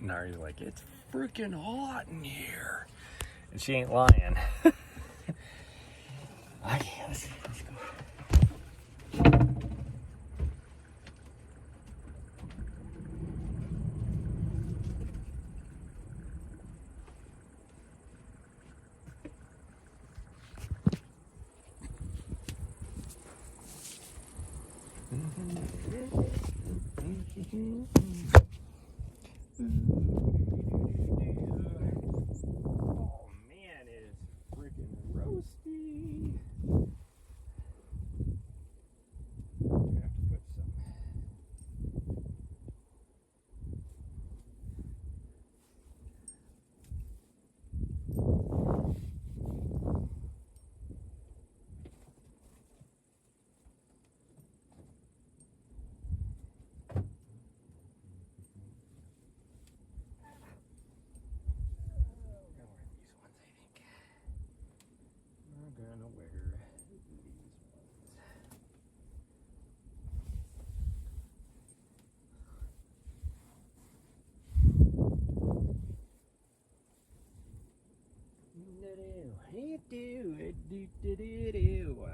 Nari's like, it's freaking hot in here. And she ain't lying. Okay, let's go. Oh man, it is freaking roasty. I have to put some. Gonna wear these ones.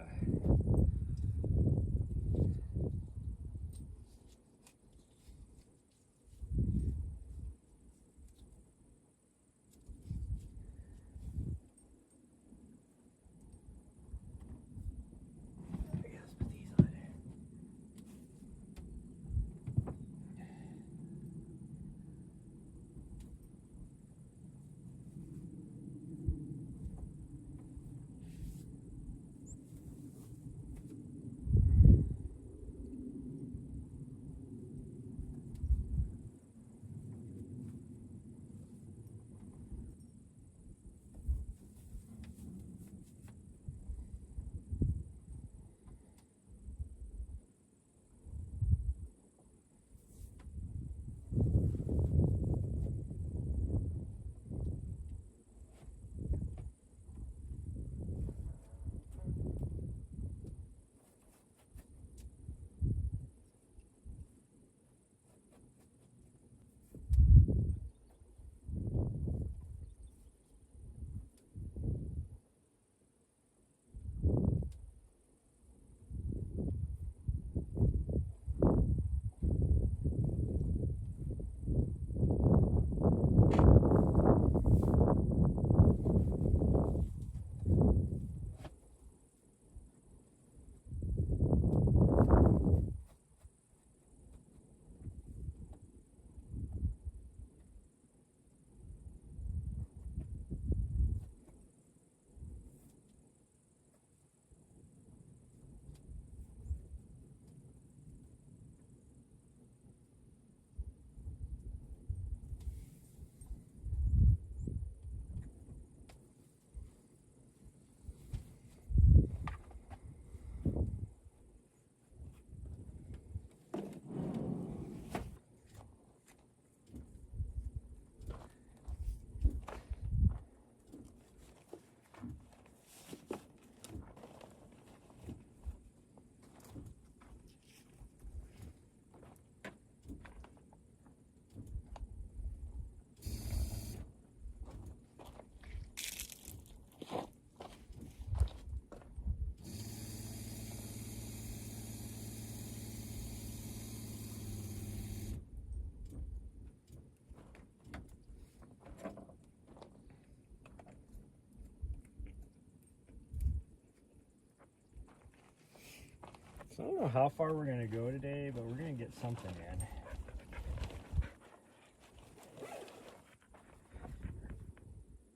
So I don't know how far we're gonna go today, but we're gonna get something in.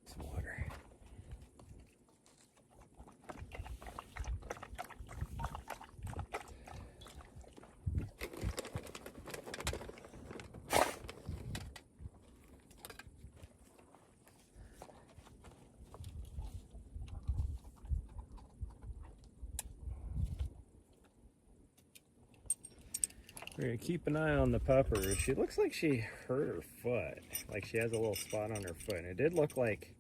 Some water. We're gonna keep an eye on the pupper. She looks like she hurt her foot. Like she has a little spot on her foot. And it did look like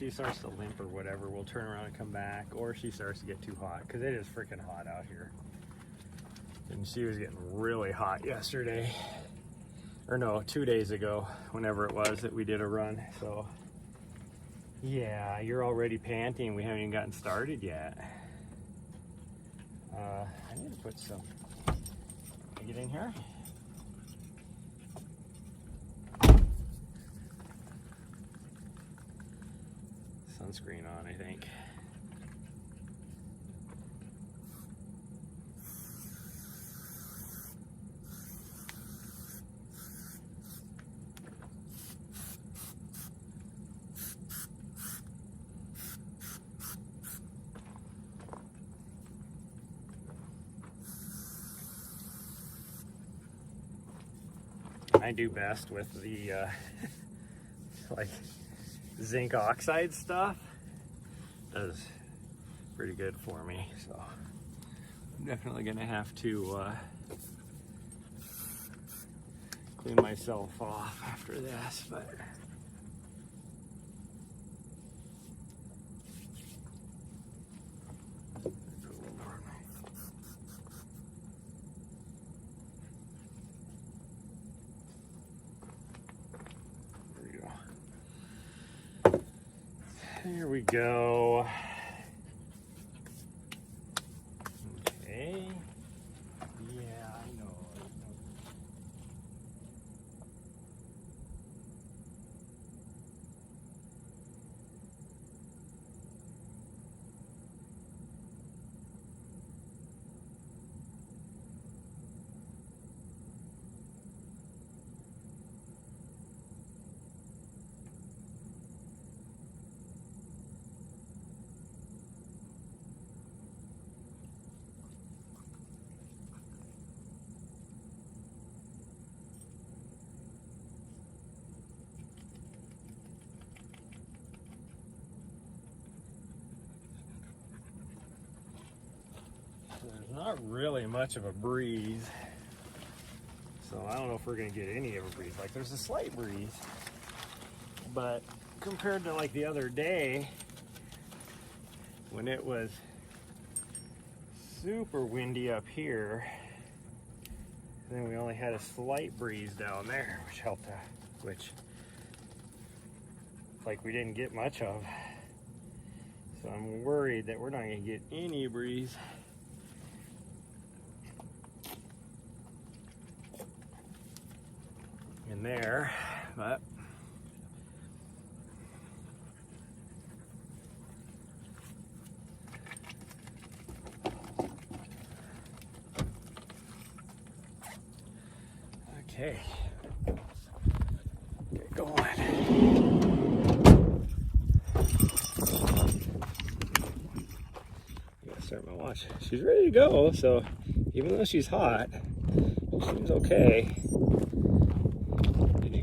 she starts to limp or whatever, we'll turn around and come back, or she starts to get too hot, because it is freaking hot out here. And she was getting really hot yesterday, or no, 2 days ago, whenever it was that we did a run. So yeah, you're already panting. We haven't even gotten started yet. I need to put some, can I get in here? Sunscreen on, I think. I do best with the like zinc oxide stuff. That is pretty good for me, so I'm definitely gonna have to clean myself off after this. But there we go. Okay. Yeah, I know. There's not really much of a breeze, so I don't know if we're gonna get any of a breeze. Like, there's a slight breeze, but compared to like the other day when it was super windy up here, then we only had a slight breeze down there, which helped out, which like we didn't get much of. So I'm worried that we're not gonna get any breeze. In there, but okay, get going. Gotta start my watch. She's ready to go, so even though she's hot, she seems okay.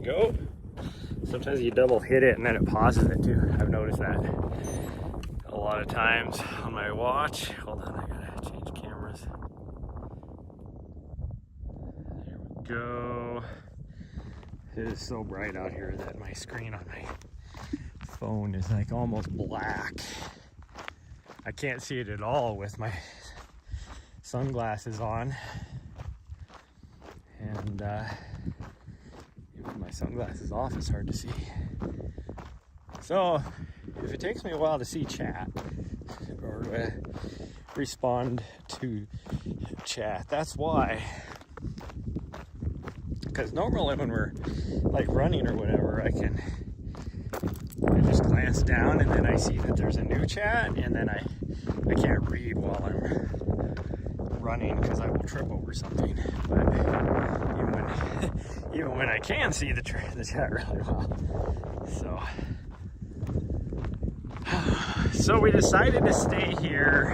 Go. Sometimes you double hit it and then it pauses it too. I've noticed that a lot of times on my watch. Hold on, I gotta change cameras. There we go. It is so bright out here that my screen on my phone is like almost black. I can't see it at all with my sunglasses on. And my sunglasses off, it's hard to see. So if it takes me a while to see chat or respond to chat, that's why. Because normally when we're like running or whatever, I just glance down and then I see that there's a new chat, and then I can't read while I'm running because I will trip over something. But even when I can see the chat really well. So we decided to stay here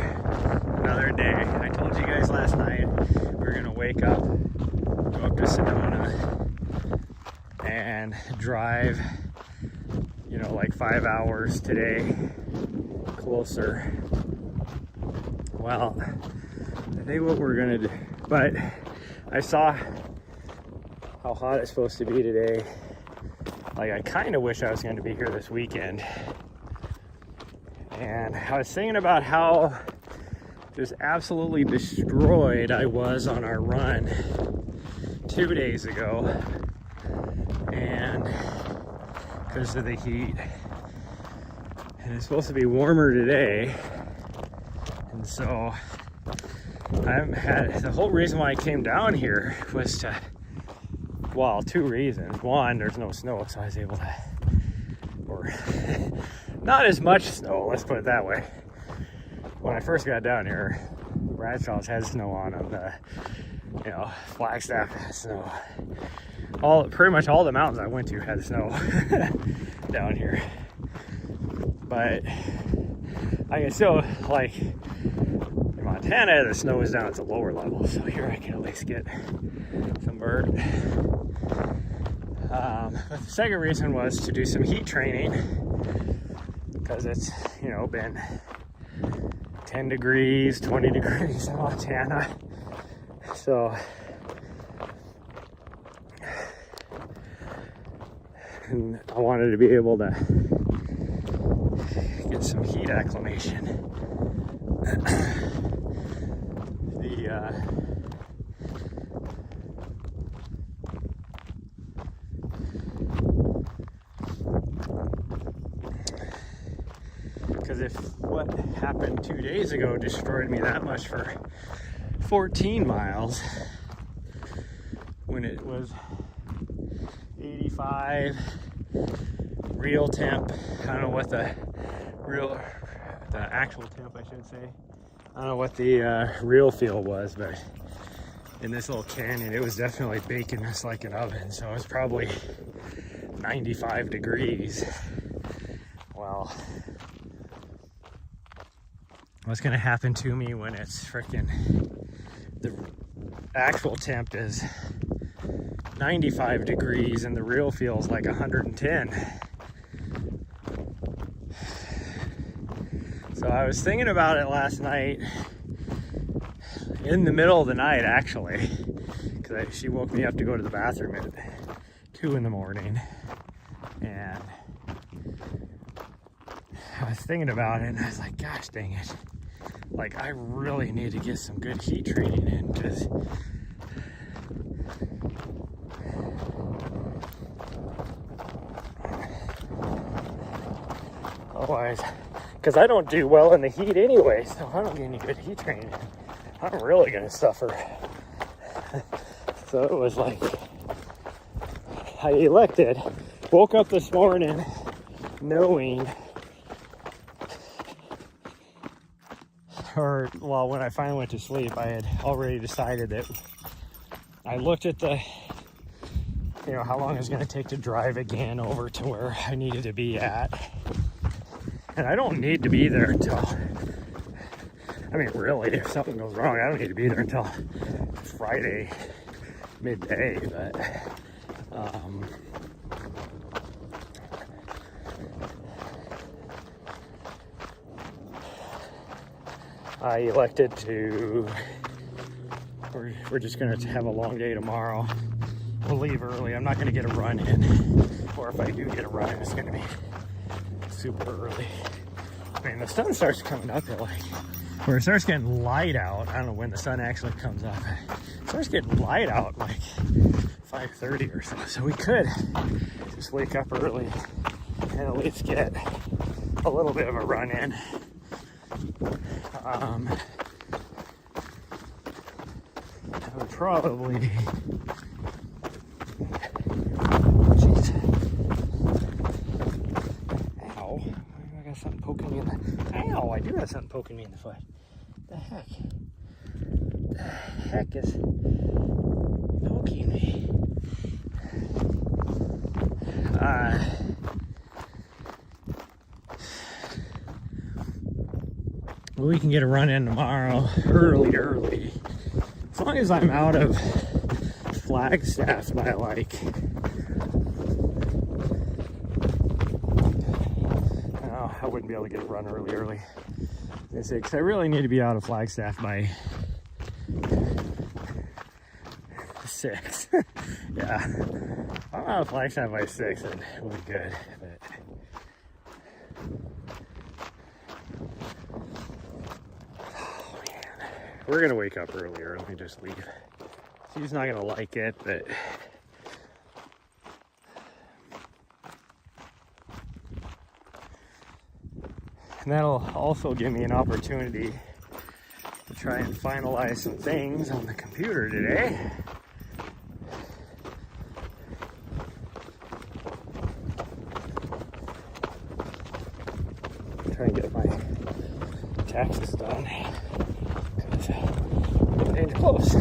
another day. I told you guys last night we were gonna wake up, go up to Sedona, and drive, you know, like 5 hours today closer. Well, I think what we're gonna do, but I saw how hot it's supposed to be today. Like, I kind of wish I was going to be here this weekend, And I was thinking about how just absolutely destroyed I was on our run 2 days ago, and because of the heat. And it's supposed to be warmer today, and so I haven't had, the whole reason why I came down here was to, well, 2 reasons. One, there's no snow, so I was able to, or not as much snow, let's put it that way. When I first got down here, Bradshaw's had snow on them. You know, Flagstaff had snow. Pretty much all the mountains I went to had snow down here. But I can still, like, in Montana, the snow is down at the lower level, so here I can at least get some bird. But the second reason was to do some heat training, because it's, you know, been 10 degrees, 20 degrees in Montana. So, and I wanted to be able to get some heat acclimation. Because if what happened 2 days ago destroyed me that much for 14 miles, when it was 85 real temp, I don't know what the actual temp, I should say. I don't know what the real feel was, but in this little canyon, it was definitely baking us like an oven. So it was probably 95 degrees. Well, what's gonna happen to me when it's freaking, the actual temp is 95 degrees and the real feels like 110. So I was thinking about it last night, in the middle of the night actually, because she woke me up to go to the bathroom at 2 in the morning, and I was thinking about it and I was like, gosh dang it, like I really need to get some good heat training in, because otherwise, because I don't do well in the heat anyway, so I don't get any good heat training. I'm really gonna suffer. So it was like, I elected, woke up this morning knowing, or well, when I finally went to sleep, I had already decided that I looked at the, you know, how long it was gonna take to drive again over to where I needed to be at. And I don't need to be there until, I mean, really, if something goes wrong, I don't need to be there until Friday midday, but I elected to, we're just gonna have a long day tomorrow. We'll leave early. I'm not gonna get a run in, or if I do get a run, it's gonna be super early. I mean, the sun starts coming up at like, where it starts getting light out. I don't know when the sun actually comes up. It starts getting light out like 5:30 or so. So we could just wake up early and at least get a little bit of a run in. I would probably, something poking me in the, ow, I do have something poking me in the foot. The heck? The heck is poking me? We can get a run in tomorrow, early. As long as I'm out of Flagstaff by like, I wouldn't be able to get a run early. Because I really need to be out of Flagstaff by 6. Yeah, if I'm out of Flagstaff by 6, then we'll be good. But we're gonna wake up earlier. Let me just leave. She's not gonna like it, but and that'll also give me an opportunity to try and finalize some things on the computer today. Try and get my taxes done because we're getting close.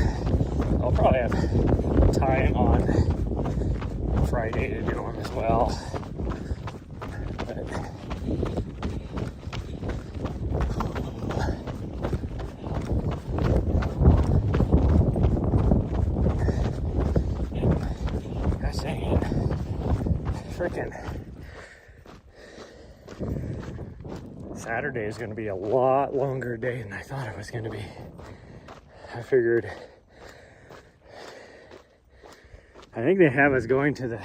I'll probably have time on Friday to do them as well. But gosh dang it. Freaking Saturday is going to be a lot longer day than I thought it was going to be. I figured, I think they have us going to the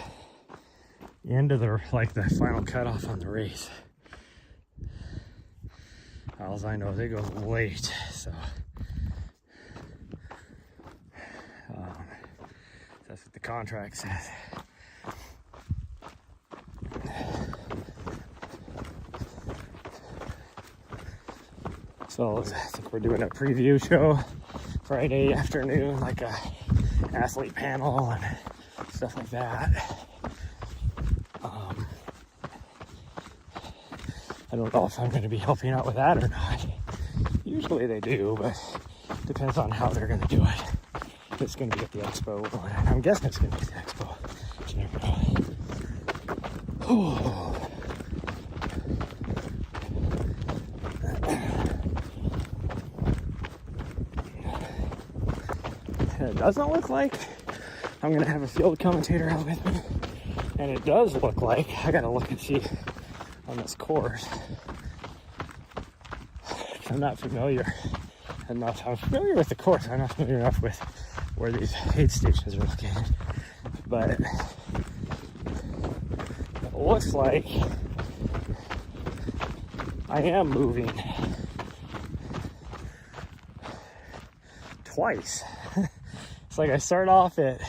end of the, like the final cutoff on the race. All I know, they go late, so that's what the contract says. So I think we're doing a preview show Friday afternoon, like a athlete panel and stuff like that. I don't know if I'm going to be helping out with that or not. Usually they do, but depends on how they're going to do it. If it's going to be at the expo, and I'm guessing it's going to be at the expo. You never know. It doesn't look like I'm going to have a field commentator out with me. And it does look like, I got to look and see on this course. I'm not familiar enough. I'm familiar with the course. I'm not familiar enough with where these aid stations are located. But it looks like I am moving twice. It's like I start off at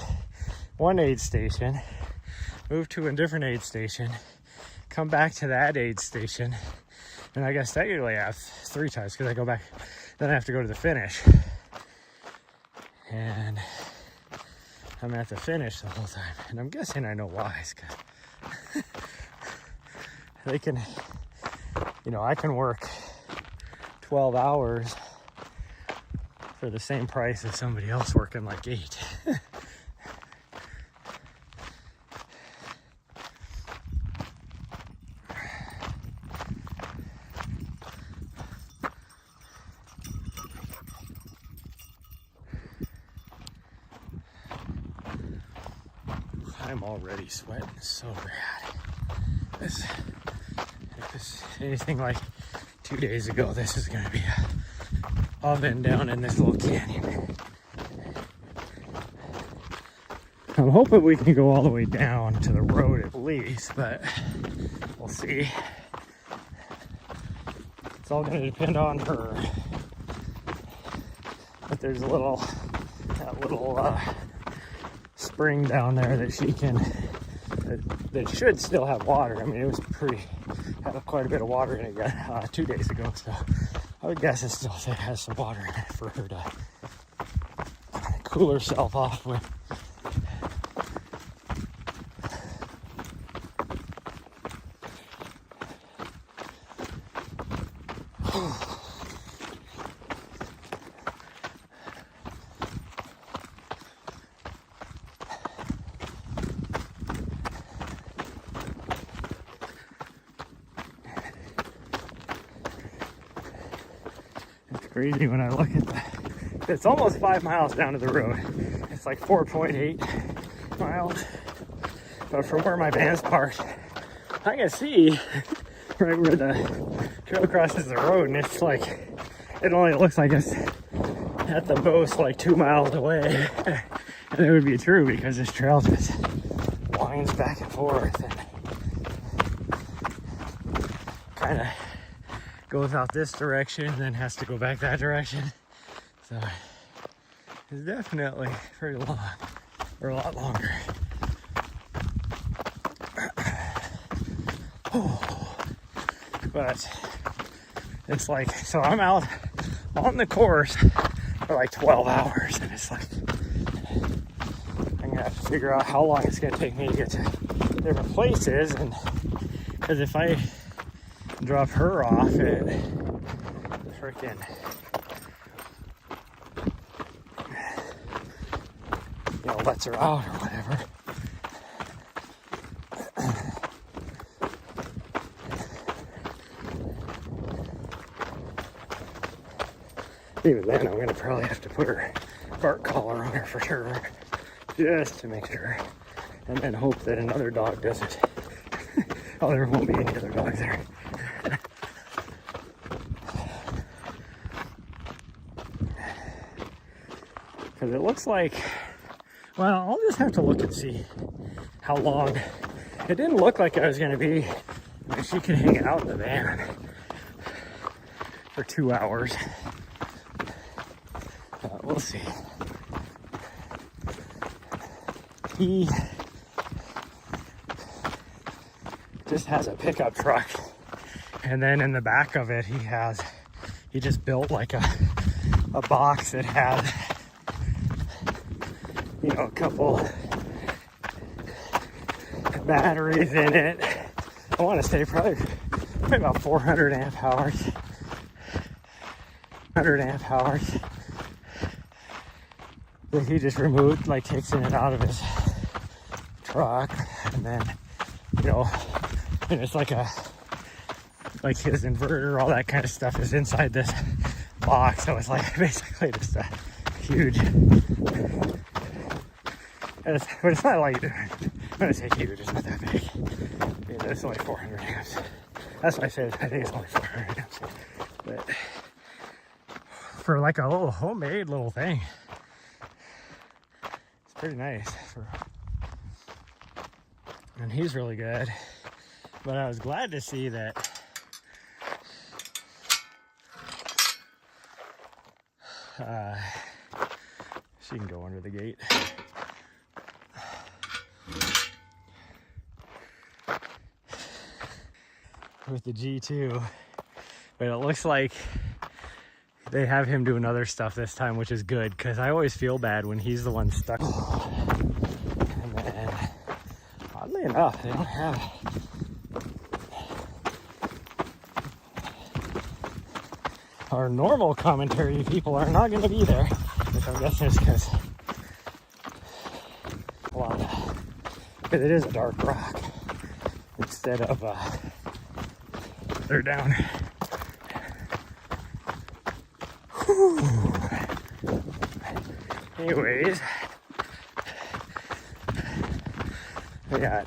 one aid station, move to a different aid station, come back to that aid station, and I guess technically I have 3 times because I go back, then I have to go to the finish. And I'm at the finish the whole time. And I'm guessing I know why. It's 'cause they can, you know, I can work 12 hours for the same price as somebody else working like 8. I'm already sweating so bad. If this anything like 2 days ago, this is going to be a oven down in this little canyon. I'm hoping we can go all the way down to the road at least, but we'll see. It's all going to depend on her. But there's a little, that little spring down there that she can, that should still have water. I mean, it was had quite a bit of water in it 2 days ago, so I would guess it still has some water in it for her to cool herself off with. Crazy when I look at that. It's almost 5 miles down to the road. It's like 4.8 miles. But from where my van's parked, I can see right where the trail crosses the road, and it's like, it only looks like it's at the most like 2 miles away. And it would be true because this trail just winds back and forth and kind of goes out this direction, then has to go back that direction. So it's definitely pretty long, or a lot longer. But it's like, so I'm out on the course for like 12 hours, and it's like, I'm gonna have to figure out how long it's gonna take me to get to different places. And because if I drop her off, it freaking, you know, lets her out or whatever. Even then, I'm gonna probably have to put her bark collar on her for sure, just to make sure, and then hope that another dog doesn't. Oh, there won't be any other dogs there. Because it looks like, well, I'll just have to look and see how long. It didn't look like I was gonna be, I mean, she can hang out in the van for 2 hours. We'll see. He just has a pickup truck, and then in the back of it he just built like a box that had, you know, a couple batteries in it. I want to say probably about 400 amp hours. 100 amp hours that he just removed, like takes in and out of his truck, and then, you know, and it's like his inverter, all that kind of stuff is inside this box. So it's like basically just a huge, but it's not like, I'm gonna say huge, it's not that big. You know, it's only 400 amps. That's what I said, I think it's only 400 amps. But for like a little homemade little thing, it's pretty nice. And he's really good. But I was glad to see that she can go under the gate. With the G2. But it looks like they have him doing other stuff this time, which is good, because I always feel bad when he's the one stuck. And then, oddly enough, they don't have our normal commentary people are not going to be there, which I'm guessing is because because it is a dark rock instead of they're down. Whew. Anyways, we got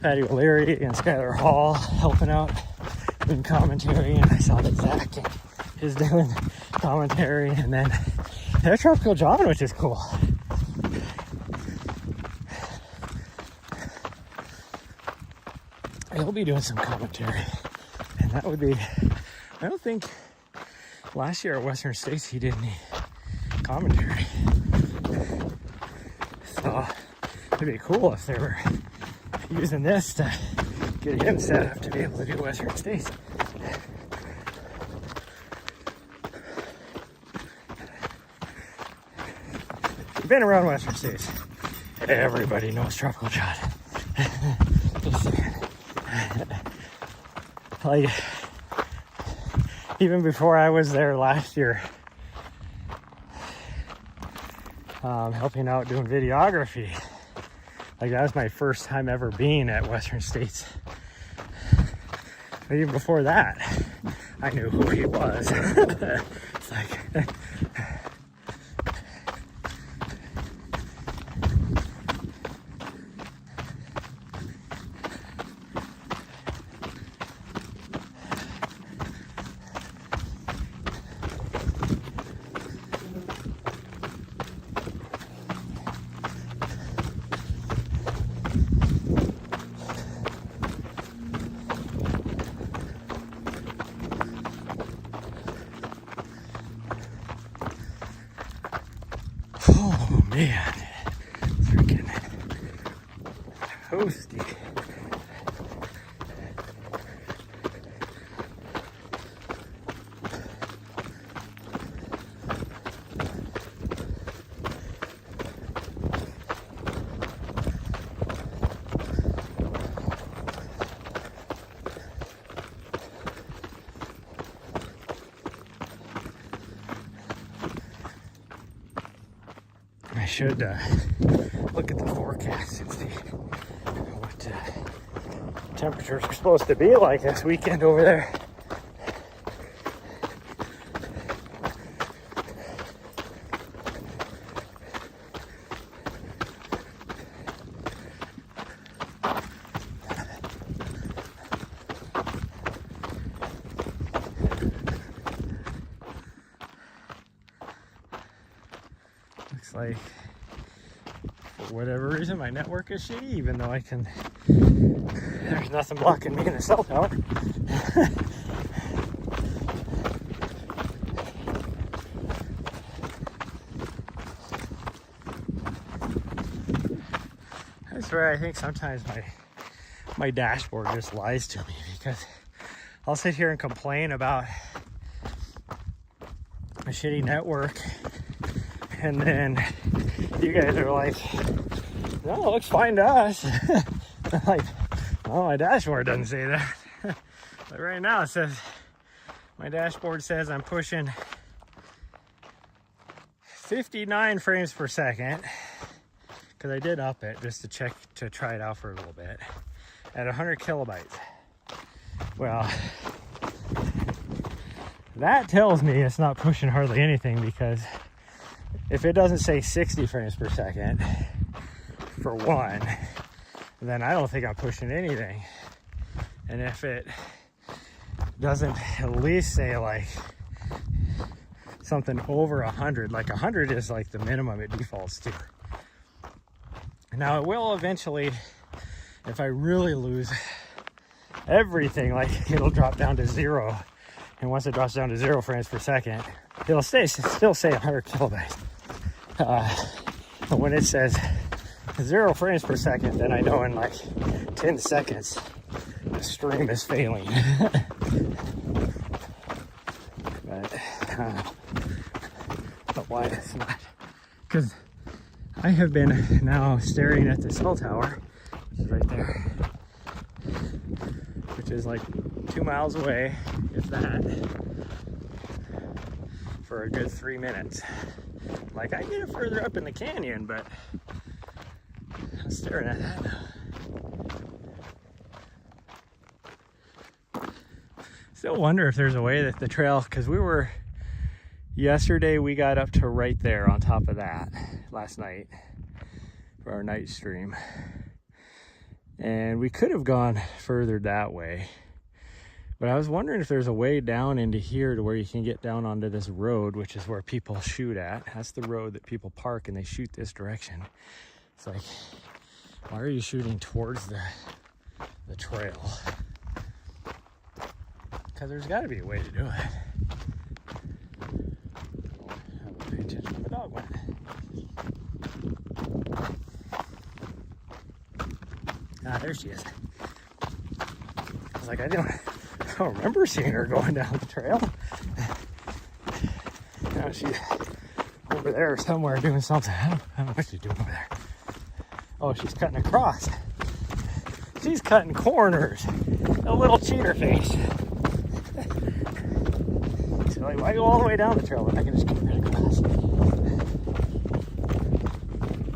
Patty O'Leary and Skylar Hall helping out in commentary, and I saw that Zach is doing commentary, and then there's Tropical John, which is cool. He'll be doing some commentary, and that would be, I don't think last year at Western States he did any commentary, so it'd be cool if they were using this to get him set up to be able to do Western States. If you've been around Western States, everybody knows Tropical John. Just saying. Like, even before I was there last year, helping out doing videography, like that was my first time ever being at Western States. But even before that, I knew who he was. It's like man, it's freaking toasty. I should look at the forecast and see what temperatures are supposed to be like this weekend over there. Looks like, for whatever reason, my network is shitty, even though there's nothing blocking me in the cell tower. That's where I think sometimes my dashboard just lies to me, because I'll sit here and complain about a shitty network, and then you guys are like, no, it looks fine to us. I'm like, well, my dashboard doesn't say that. But right now it says, my dashboard says I'm pushing 59 frames per second, because I did up it just to try it out for a little bit, at 100 kilobytes. Well, that tells me it's not pushing hardly anything, because if it doesn't say 60 frames per second, for one, then I don't think I'm pushing anything. And if it doesn't at least say like something over 100, like 100 is like the minimum it defaults to. Now it will eventually, if I really lose everything, like it'll drop down to 0. And once it drops down to 0 frames per second, it'll still say 100 kilobytes. But when it says 0 frames per second, then I know in like 10 seconds the stream is failing. But I don't know. But why it's not? Because I have been now staring at the cell tower, which is right there, which is like 2 miles away, if that, for a good 3 minutes. Like, I get it further up in the canyon, but I'm staring at that now. Still wonder if there's a way that the trail, because yesterday we got up to right there on top of that last night for our night stream. And we could have gone further that way. But I was wondering if there's a way down into here to where you can get down onto this road, which is where people shoot at. That's the road that people park and they shoot this direction. It's like, why are you shooting towards the trail? Because there's got to be a way to do it. I will pay attention to the dog went. Ah, there she is. I was like, I don't remember seeing her going down the trail. Now she's over there somewhere doing something. I don't know what she's doing over there. Oh, she's cutting across. She's cutting corners. A little cheater face. So like, why go all the way down the trail when I can just come right across?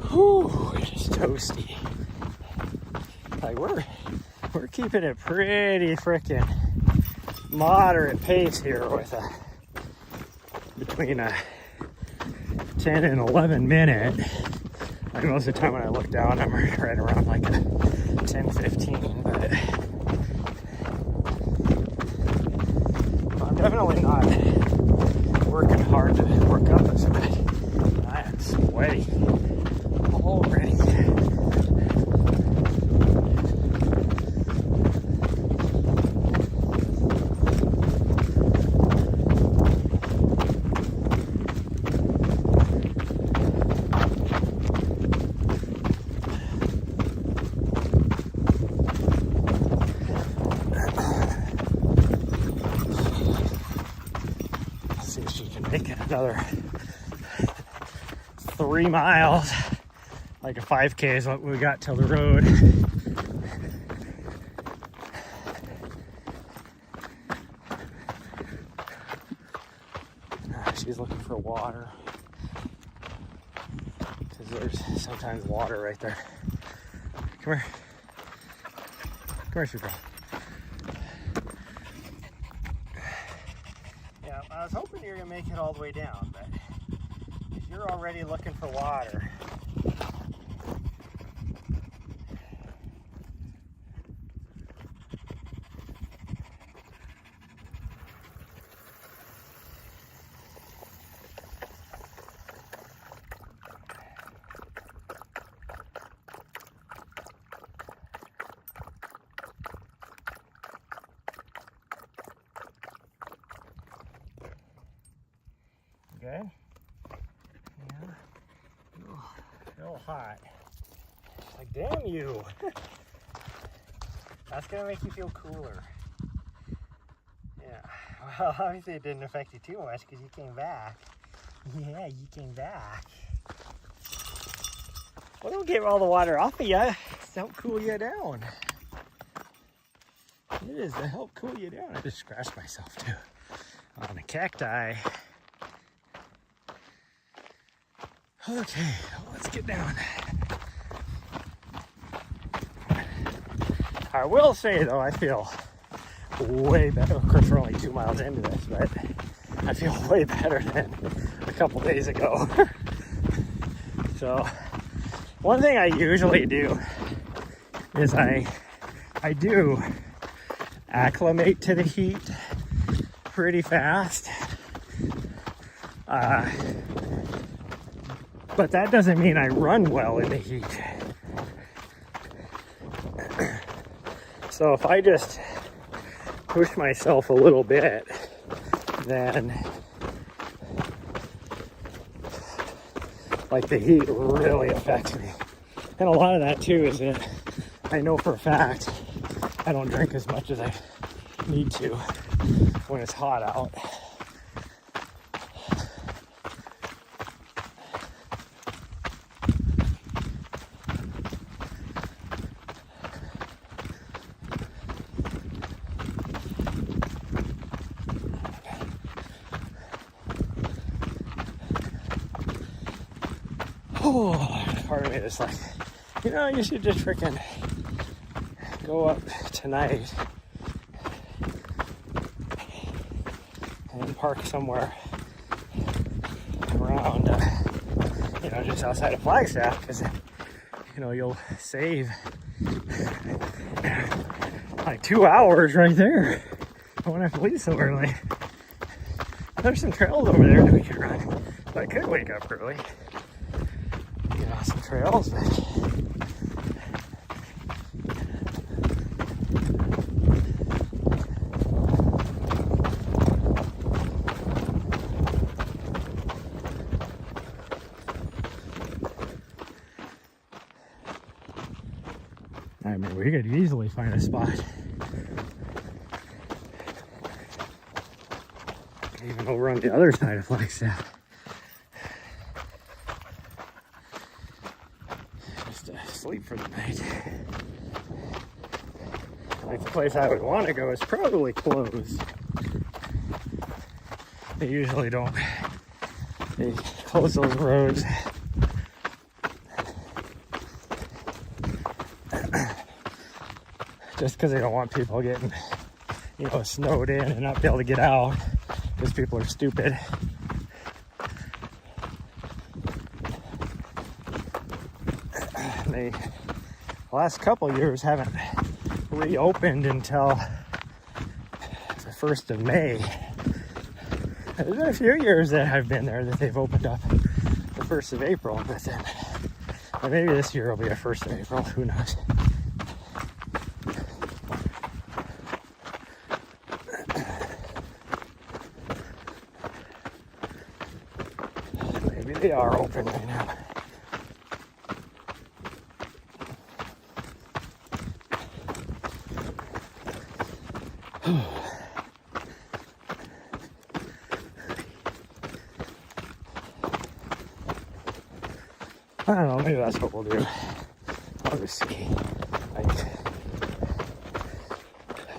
Whew, it is toasty. Like we're keeping it pretty frickin' moderate pace here with between a 10 and 11 minute. Like most of the time when I look down, I'm right around like a 10-15, but I'm definitely not working hard to work up this way. I am sweaty already. another 3 miles, like a 5K is what we got till the road. She's looking for water because there's sometimes water right there. Come here. Come here, sweet girl. Yeah, I was hoping you were going to make it all the way down, but if you're already looking for water, okay? Yeah. A little hot. Like, damn you. That's gonna make you feel cooler. Yeah. Well, obviously it didn't affect you too much because you came back. Yeah, you came back. Well, don't get all the water off of you. It's to help cool you down. It is to help cool you down. I just scratched myself too on a cacti. Okay, let's get down. I will say though, I feel way better. Of course, we're only 2 miles into this, but I feel way better than a couple days ago. So, one thing I usually do is I do acclimate to the heat pretty fast. But that doesn't mean I run well in the heat. So if I just push myself a little bit, then like the heat really affects me. And a lot of that too is that I know for a fact I don't drink as much as I need to when it's hot out. Oh, part of me is like, you know, you should just freaking go up tonight and park somewhere around, you know, just outside of Flagstaff, because, you know, you'll save like 2 hours right there. I won't have to leave so early. There's some trails over there that we could run, so I could wake up early. Get on some trails, but I mean, we could easily find a spot. Even over on the other side of Flagstaff. Just to sleep for the night. Like the place I would want to go is probably closed. They usually don't. They close those roads. Just because they don't want people getting, you know, snowed in and not be able to get out because people are stupid. They, the last couple of years haven't reopened until the 1st of May. There's been a few years that I've been there that they've opened up the 1st of April, but then or maybe this year will be the 1st of April, who knows. Maybe they are open right now. I don't know, maybe that's what we'll do. I'll just see. Like,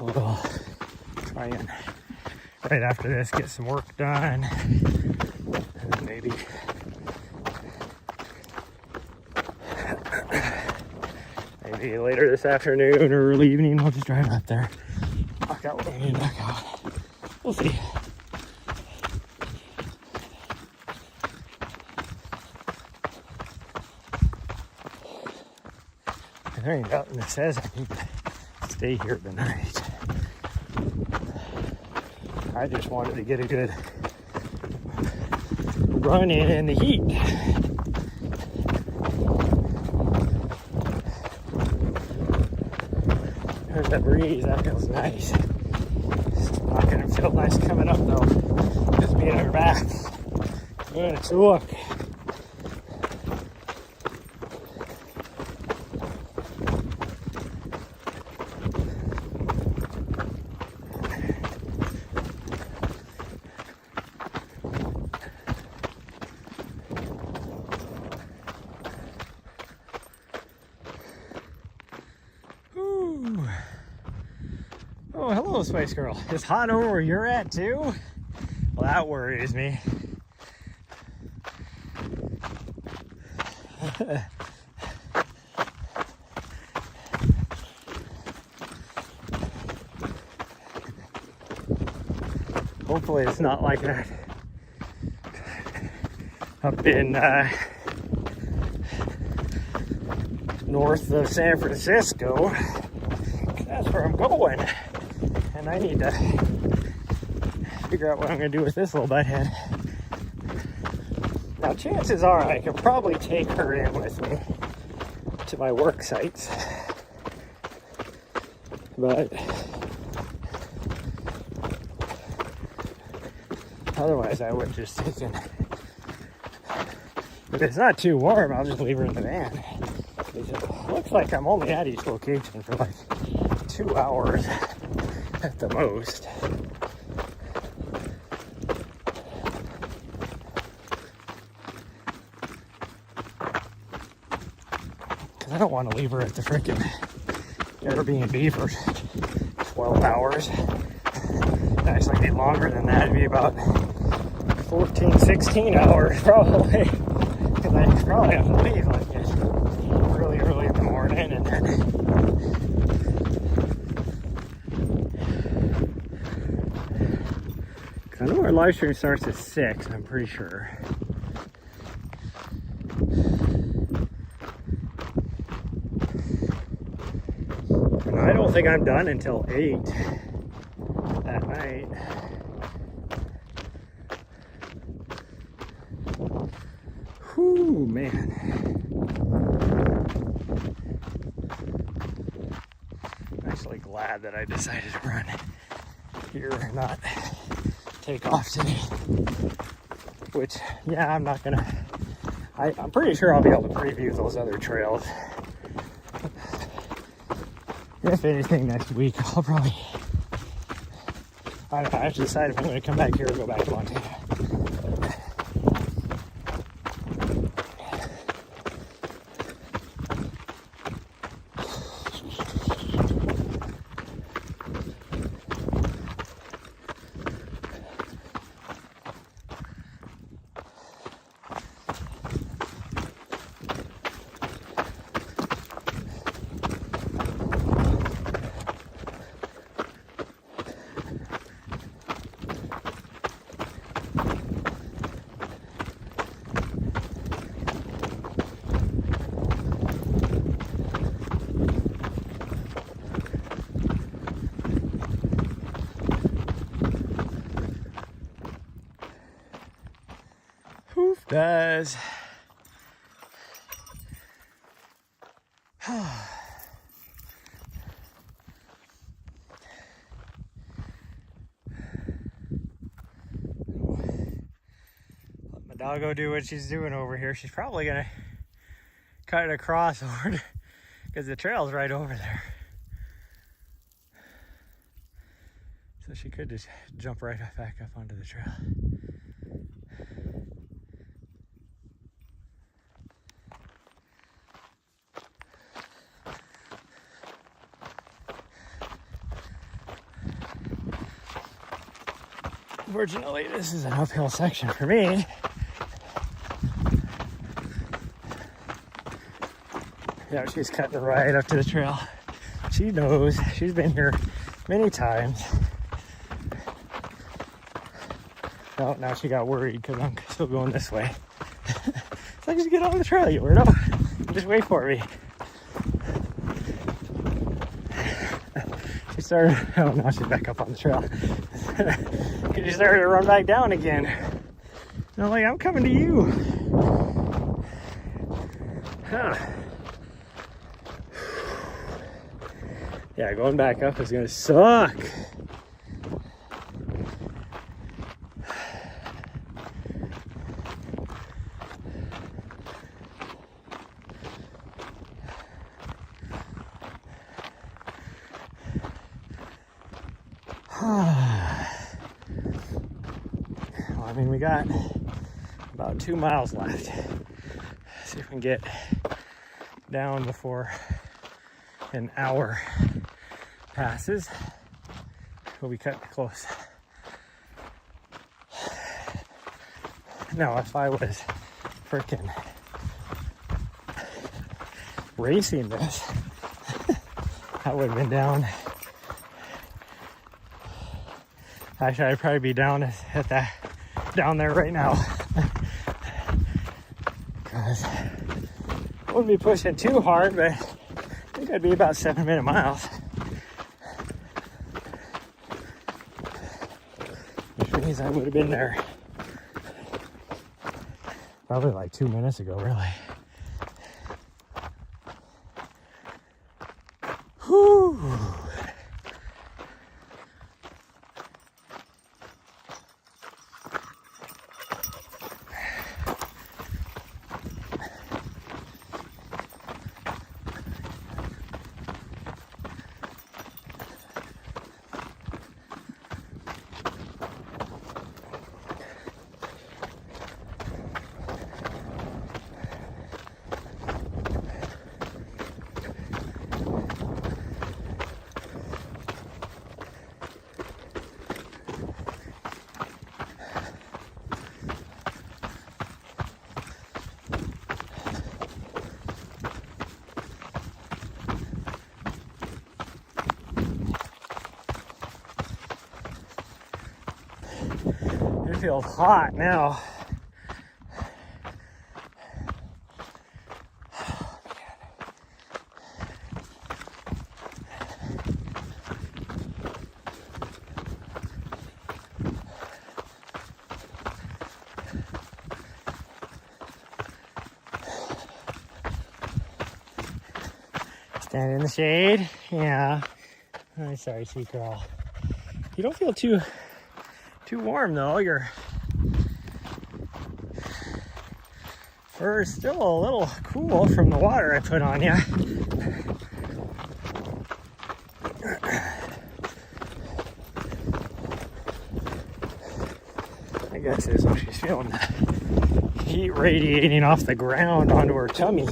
we'll try and, right after this, get some work done. And then maybe later this afternoon or early evening, we'll just drive up there. Knock out what we need to knock out. We'll see. There ain't nothing that says I need to stay here tonight. I just wanted to get a good run in the heat. There's that breeze, that feels nice. It's not gonna feel nice coming up though. Just being on your back. Good, it's a look. Oh, hello, Spice Girl. It's hot over where you're at, too? Well, that worries me. Hopefully it's not like that up in north of San Francisco. That's where I'm going. And I need to figure out what I'm going to do with this little butthead. Now, chances are I could probably take her in with me to my work sites. But otherwise, I would just take in. If it's not too warm, I'll just leave her in the van. It looks like I'm only at each location for like 2 hours at the most. Because I don't want to leave her at the frickin' Airbnb for 12 hours. It'd actually be longer than that. It'd be about 14, 16 hours probably. Because I probably have to leave like this really early in the morning and then I know our live stream starts at 6, I'm pretty sure. And I don't think I'm done until 8 that night. Whew, man. I'm actually glad that I decided to run here and not take off today. Which, yeah, I'm not gonna. I'm pretty sure I'll be able to preview those other trails. If anything, next week I'll probably. I don't know, I have to decide if I'm going to come back here or go back to Montana. Poof does. Let my doggo do what she's doing over here. She's probably gonna cut it across over because the trail's right over there. So she could just jump right back up onto the trail. Unfortunately, this is an uphill section for me. Yeah, she's cutting right up to the trail. She knows. She's been here many times. Oh, now she got worried because I'm still going this way. It's like, just get on the trail, you weirdo. Just wait for me. She started, oh, now she's back up on the trail. She started to run back down again. And I'm like, I'm coming to you. Huh. Yeah, going back up is gonna suck. Well, I mean, we got about 2 miles left. See if we can get down before an hour passes. We'll be cutting close. Now, if I was freaking racing this, I would have been down. Actually, I'd probably be down at that, down there right now. Because I wouldn't be pushing too hard, but I think I'd be about 7-minute miles. Which means I would have been there probably like 2 minutes ago, really. Whew. It feels hot now. Stand in the shade. Yeah. I'm sorry, sweet girl. You don't feel too warm though. Your fur is still a little cool from the water I put on you. I guess is what she's feeling, the heat radiating off the ground onto her tummy.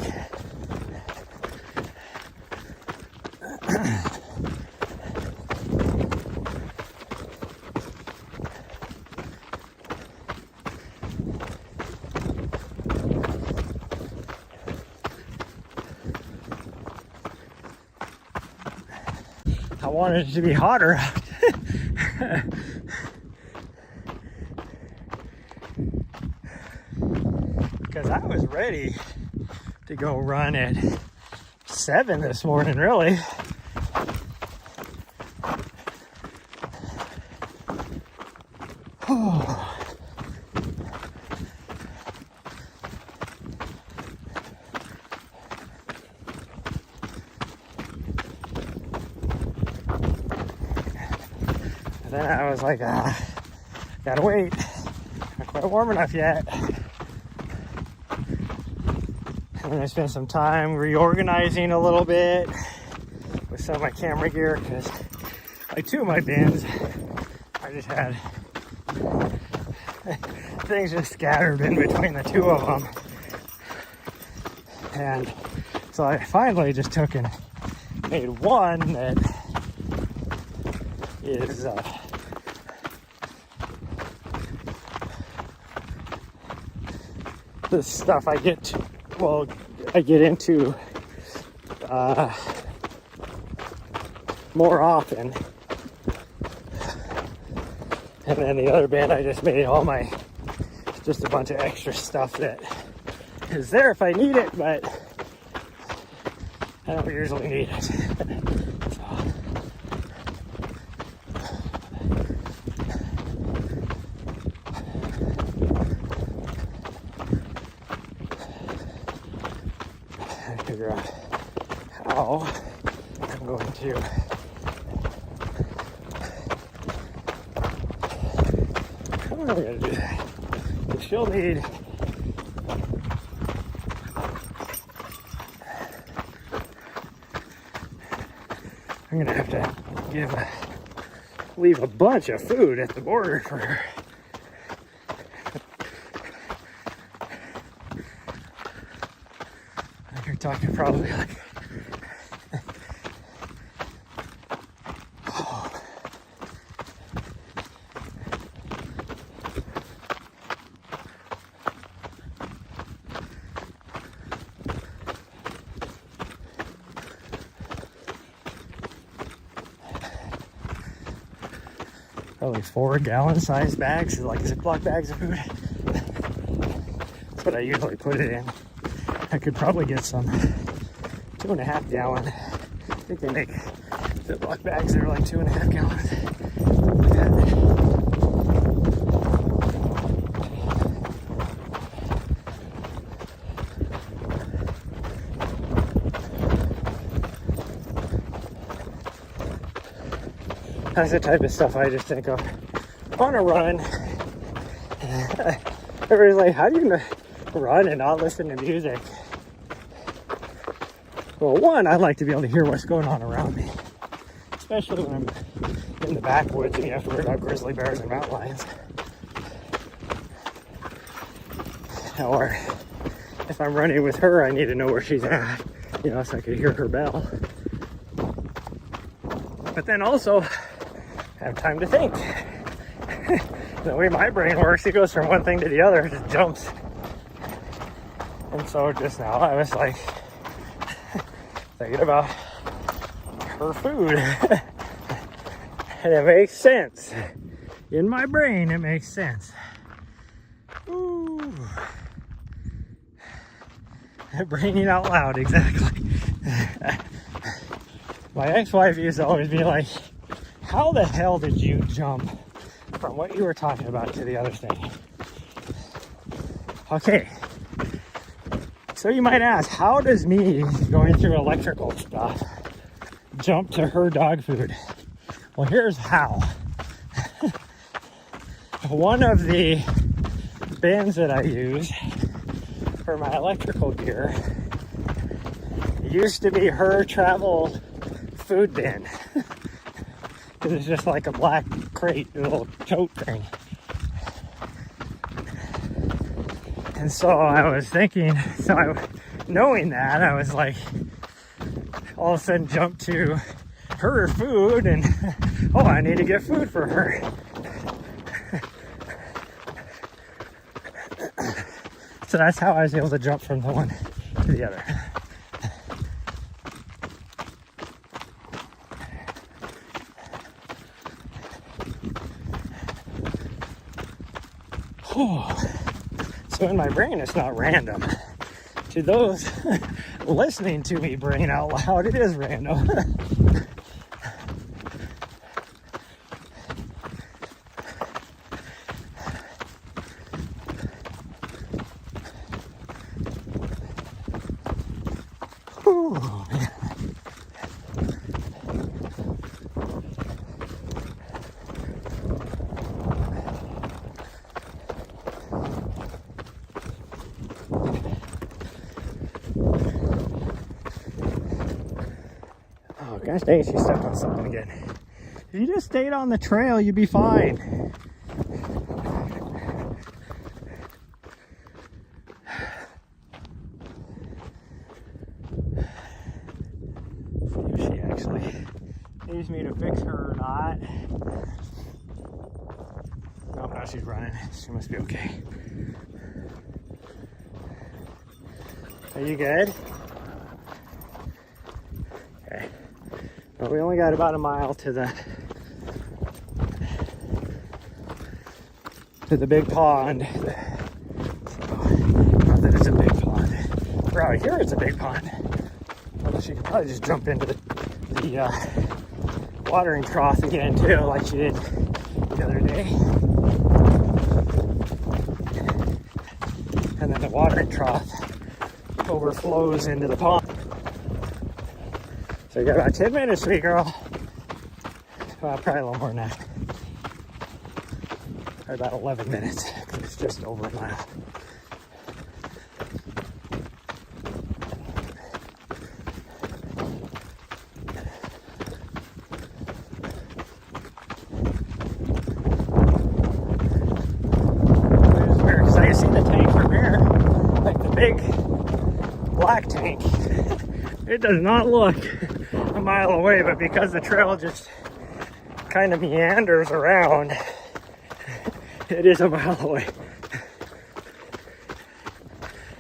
I wanted it to be hotter. Because I was ready to go run at 7 this morning, really. Then I was like, gotta wait. Not quite warm enough yet. And then I spent some time reorganizing a little bit with some of my camera gear, because like 2 of my bins, I just had things just scattered in between the 2 of them. And so I finally just took and made one that is the stuff I get to, well, I get into more often. And then the other bin, I just made all my, just a bunch of extra stuff that is there if I need it, but I don't usually need it. Figure out how I'm going to do that. But she'll need I'm gonna have to leave a bunch of food at the border for her. You're talking probably like probably 4-gallon size bags, like Ziploc bags of food. That's what I usually put it in. I could probably get some 2.5 gallon. I think they make Ziploc bags that are like 2.5 gallons. That's the type of stuff I just think of on a run. Everybody's like, how do you run and not listen to music? Well, one, I like to be able to hear what's going on around me, especially when I'm in the backwoods and you have to worry about grizzly bears and mountain lions. Or if I'm running with her, I need to know where she's at, you know, so I could hear her bell. But then also, have time to think. The way my brain works, it goes from one thing to the other, it just jumps. And so just now I was like thinking about her food. And it makes sense. In my brain, it makes sense. Ooh. Braining out loud, exactly. My ex-wife used to always be like, how the hell did you jump from what you were talking about to the other thing? Okay. So you might ask, how does me going through electrical stuff jump to her dog food? Well, here's how. One of the bins that I use for my electrical gear used to be her travel food bin. Because it's just like a black crate, a little tote thing. And so I was thinking, knowing that, I was like, all of a sudden jumped to her food and, oh, I need to get food for her. So that's how I was able to jump from the one to the other. So in my brain, it's not random. To those listening to me brain out loud, it is random. Gosh dang, she stepped on something again. If you just stayed on the trail, you'd be fine. See if she actually needs me to fix her or not. Oh, now she's running. She must be okay. Are you good? Okay. Well, we only got about a mile to the big pond. So, not that it's a big pond. Right here it's a big pond. Well, she could probably just jump into the watering trough again too, like she did the other day. And then the watering trough overflows into the pond. So you got about 10 minutes, sweet girl. Well, probably a little more than that. Probably about 11 minutes, because it's just over a mile. Because I can see the tank from here, like the big black tank. It does not look a mile away, but because the trail just kind of meanders around, it is a mile away.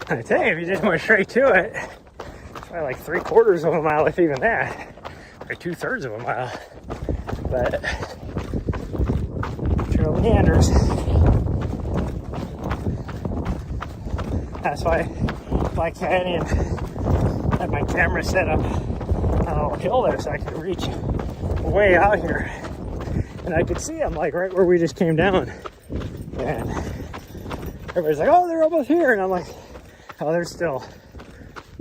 I tell you, if you just went straight to it, it's probably like 3/4 of a mile, if even that, or 2/3 of a mile. But the trail meanders. That's why Black Canyon had my camera set up on a little hill there so I could reach way out here. And I could see them like right where we just came down. And everybody's like, oh, they're almost here. And I'm like, oh, they're still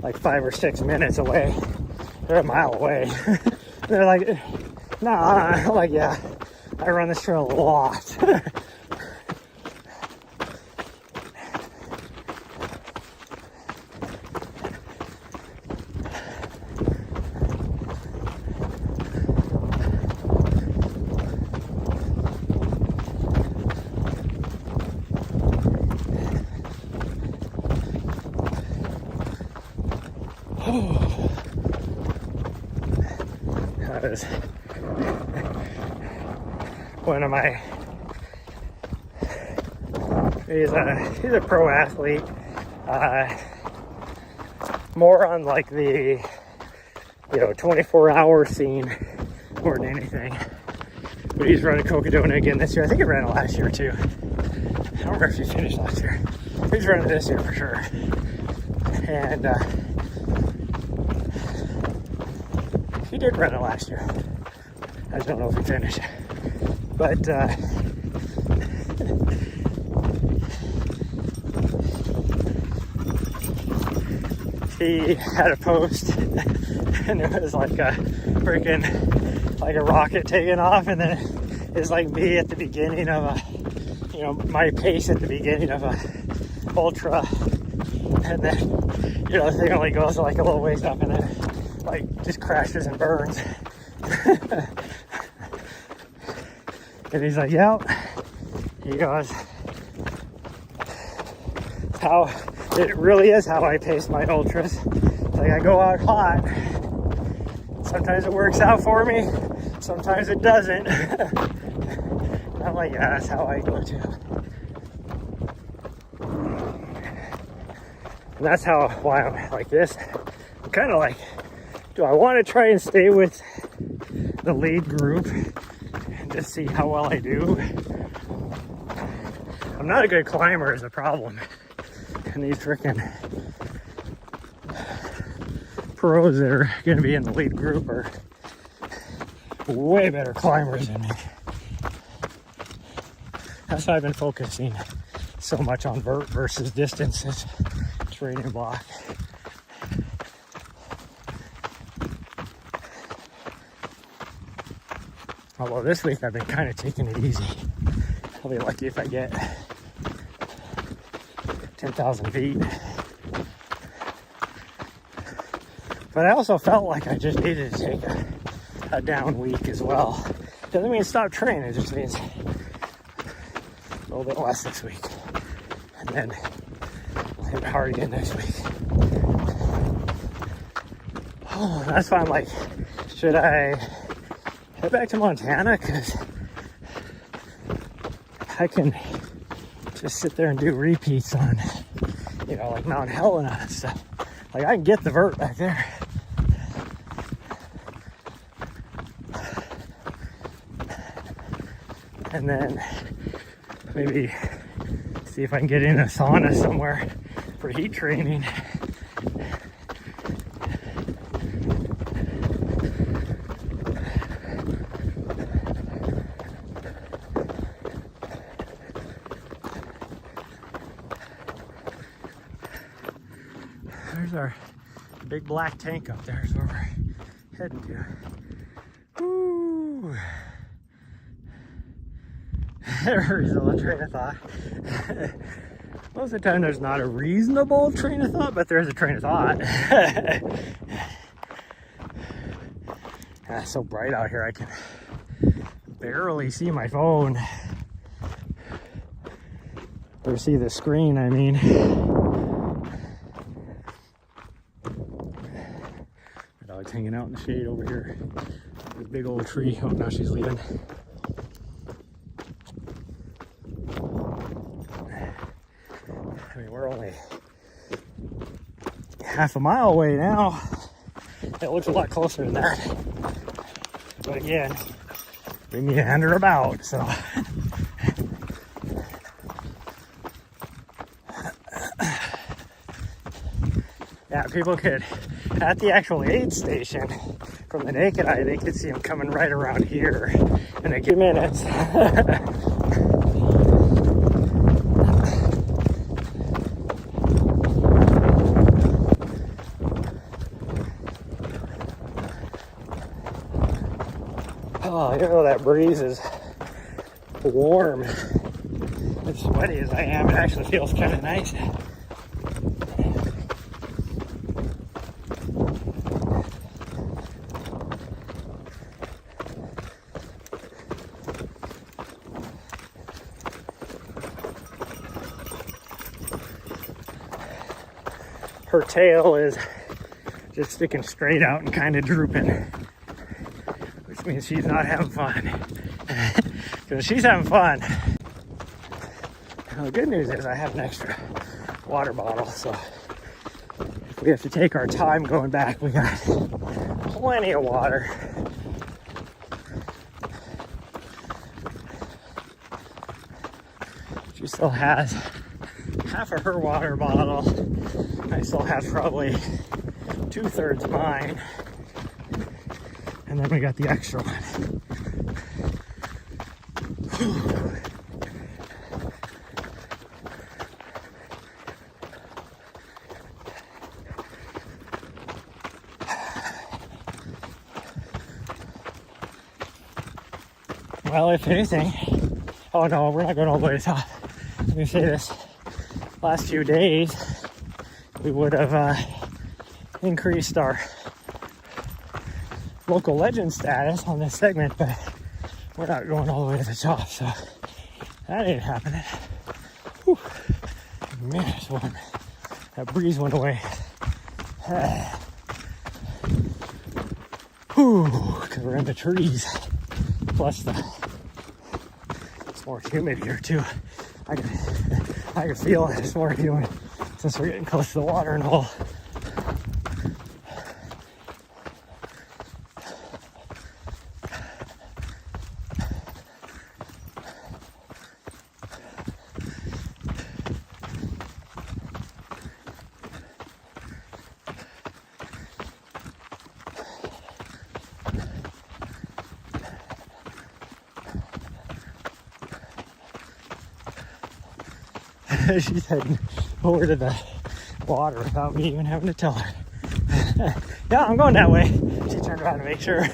like 5 or 6 minutes away. They're a mile away. They're like, nah. I'm like, yeah, I run this trail a lot. That is one of my, he's a pro athlete, more on like the 24-hour scene more than anything. But he's running Cocodona again this year. I think he ran it last year too. I don't remember if he finished last year. He's running this year for sure. And he did run it last year. I just don't know if he finished. But he had a post and it was like a freaking, like a rocket taking off, and then it's like me at the beginning of a, my pace at the beginning of a ultra, and then the thing only goes like a little ways up and then like just crashes and burns. And he's like, yeah. He goes, how it really is how I pace my ultras. It's like I go out hot. Sometimes it works out for me, sometimes it doesn't. I'm like, yeah, that's how I go too. And that's why I'm like this. I'm kind of like, do I want to try and stay with the lead group and just see how well I do? I'm not a good climber is the problem. And these freaking pros that are going to be in the lead group are way better climbers than me. That's why I've been focusing so much on vert versus distances. Training block. Although this week I've been kind of taking it easy. I'll be lucky if I get 10,000 feet. But I also felt like I just needed to take a down week as well. Doesn't mean stop training, it just means a little bit less this week. And then I'll hit hard again next week. Oh, that's why I'm like, should I head back to Montana? Because I can just sit there and do repeats on, like Mount Helena and stuff. Like, I can get the vert back there. And then maybe see if I can get in a sauna somewhere for heat training. There's our big black tank up there is where we're heading to. Ooh. Reasonable train of thought. Most of the time there's not a reasonable train of thought, but there's a train of thought. It's so bright out here I can barely see my phone. Or see the screen, I mean. My dog's hanging out in the shade over here. This big old tree. Oh, now she's leaving. I mean, we're only half a mile away now. It looks a lot closer than that. But again, we meander about, so. Yeah, people could, at the actual aid station, from the naked eye, they could see them coming right around here in a few minutes. Oh, you know, that breeze is warm. As sweaty as I am, it actually feels kind of nice. Her tail is just sticking straight out and kind of drooping, which means she's not having fun. Because she's having fun. Now, the good news is I have an extra water bottle, so if we have to take our time going back, we got plenty of water. She still has half of her water bottle. I still have probably 2/3 mine. And then we got the extra one. Well, if anything, oh no, we're not going all the way to the top. Let me say this. Last few days, we would have increased our local legend status on this segment, but we're not going all the way to the top, so that ain't happening. Whew. Man, it's warm. That breeze went away. Whew, because we're in the trees. Plus, it's more humid here too. I can feel it. It's more humid since we're getting close to the watering hole. She's heading over to the water without me even having to tell her. Yeah, I'm going that way. She turned around to make sure.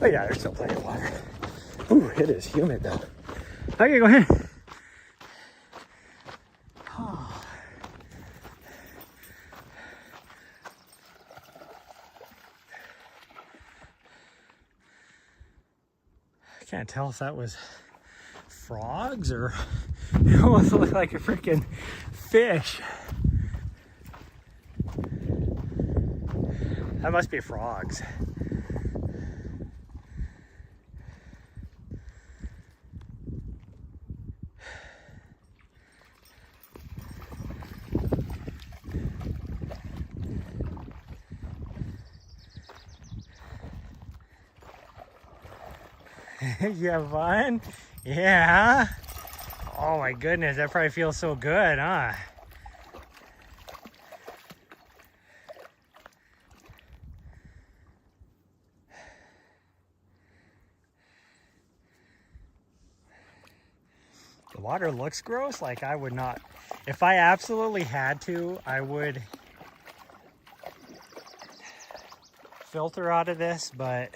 Oh yeah, there's still plenty of water. Ooh, it is humid though. Okay, go ahead. I can't tell if that was frogs or it almost looked like a freaking fish. That must be frogs. You have fun? Yeah. Oh my goodness, that probably feels so good, huh? The water looks gross. Like, I would not, if I absolutely had to, I would filter out of this, but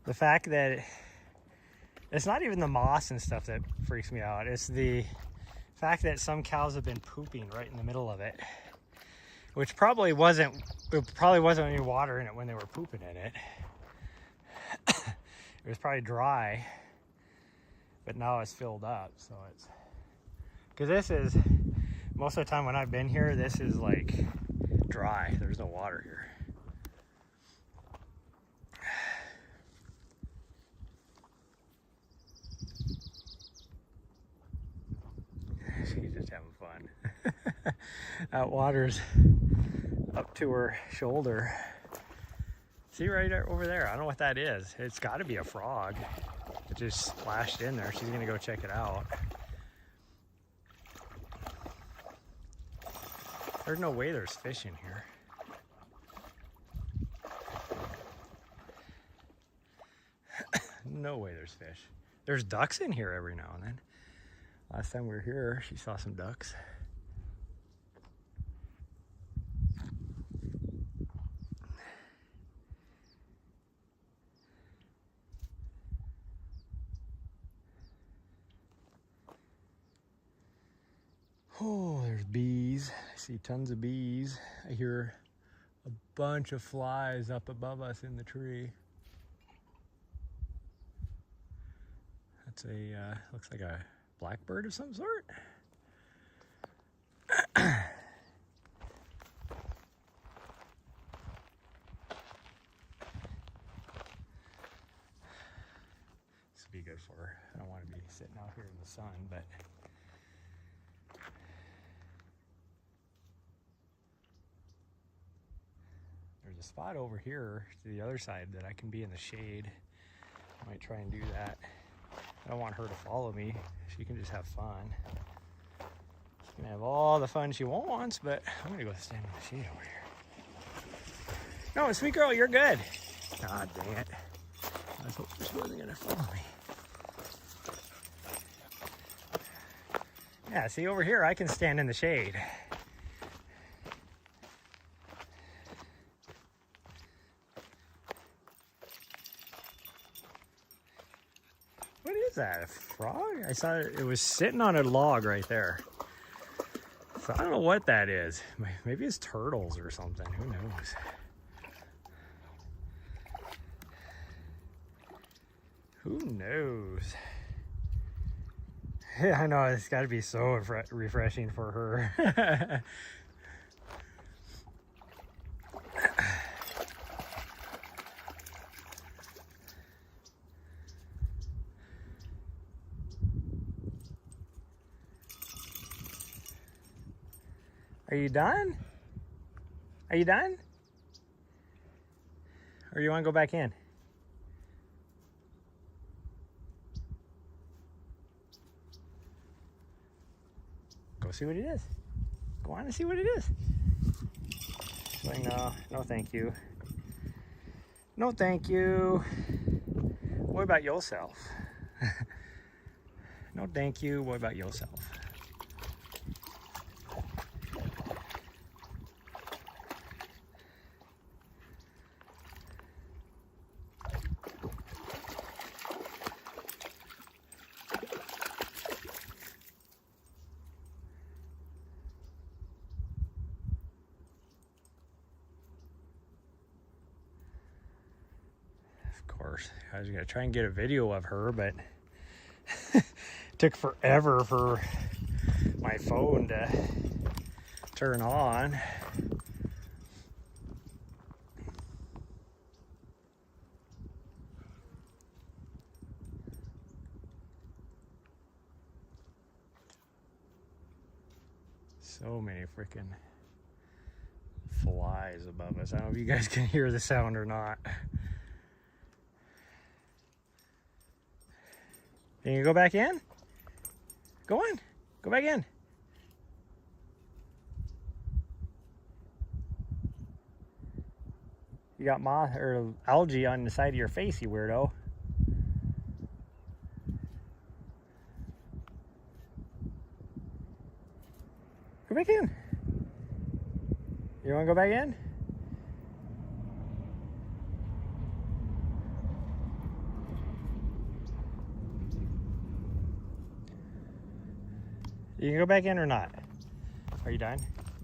the fact that it's not even the moss and stuff that freaks me out. It's the fact that some cows have been pooping right in the middle of it, which probably wasn't any water in it when they were pooping in it. It was probably dry, but now it's filled up. So it's, because this is, most of the time when I've been here, this is like dry. There's no water here. She's just having fun. That water's up to her shoulder. See right over there? I don't know what that is. It's got to be a frog. It just splashed in there. She's gonna go check it out. There's no way there's fish in here. No way there's fish. There's ducks in here every now and then. Last time we were here, she saw some ducks. Oh, there's bees. I see tons of bees. I hear a bunch of flies up above us in the tree. That's a, looks like a blackbird of some sort. This would be good for her. I don't want to be sitting out here in the sun, but there's a spot over here to the other side that I can be in the shade. I might try and do that. I don't want her to follow me. She can just have fun. She can have all the fun she wants, but I'm gonna go stand in the shade over here. No, sweet girl, you're good. God dang it. I was hoping she wasn't gonna follow me. Yeah, see over here, I can stand in the shade. What is that, a frog? I saw it was sitting on a log right there. So I don't know what that is. Maybe it's turtles or something, who knows? Who knows? Yeah, I know, it's gotta be so refreshing for her. Are you done? Are you done? Or you want to go back in? Go see what it is. Go on and see what it is. She's like, no, no thank you. No thank you. What about yourself? No thank you, what about yourself? Of course, I was gonna try and get a video of her, but it took forever for my phone to turn on. So many freaking flies above us. I don't know if you guys can hear the sound or not. Can you go back in? Go in. Go back in. You got moth or algae on the side of your face, you weirdo. Go back in. You want to go back in? You can go back in or not? Are you done?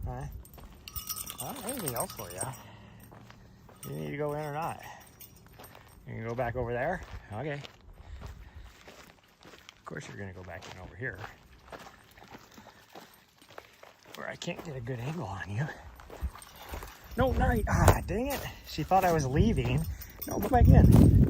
Huh? Anything else for you? You need to go in or not? You can go back over there? Okay. Of course you're gonna go back in over here, where I can't get a good angle on you. No, no, dang it. She thought I was leaving. No, go back in.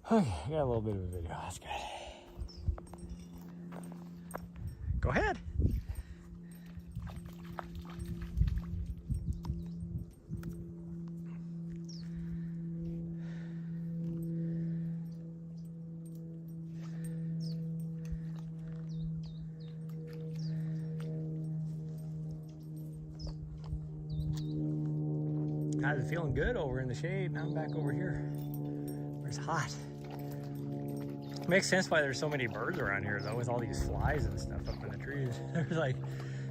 Okay, I got a little bit of a video. That's good. Go ahead. I was feeling good over in the shade. Now I'm back over here where it's hot. Makes sense why there's so many birds around here though, with all these flies and stuff up in the trees. There's like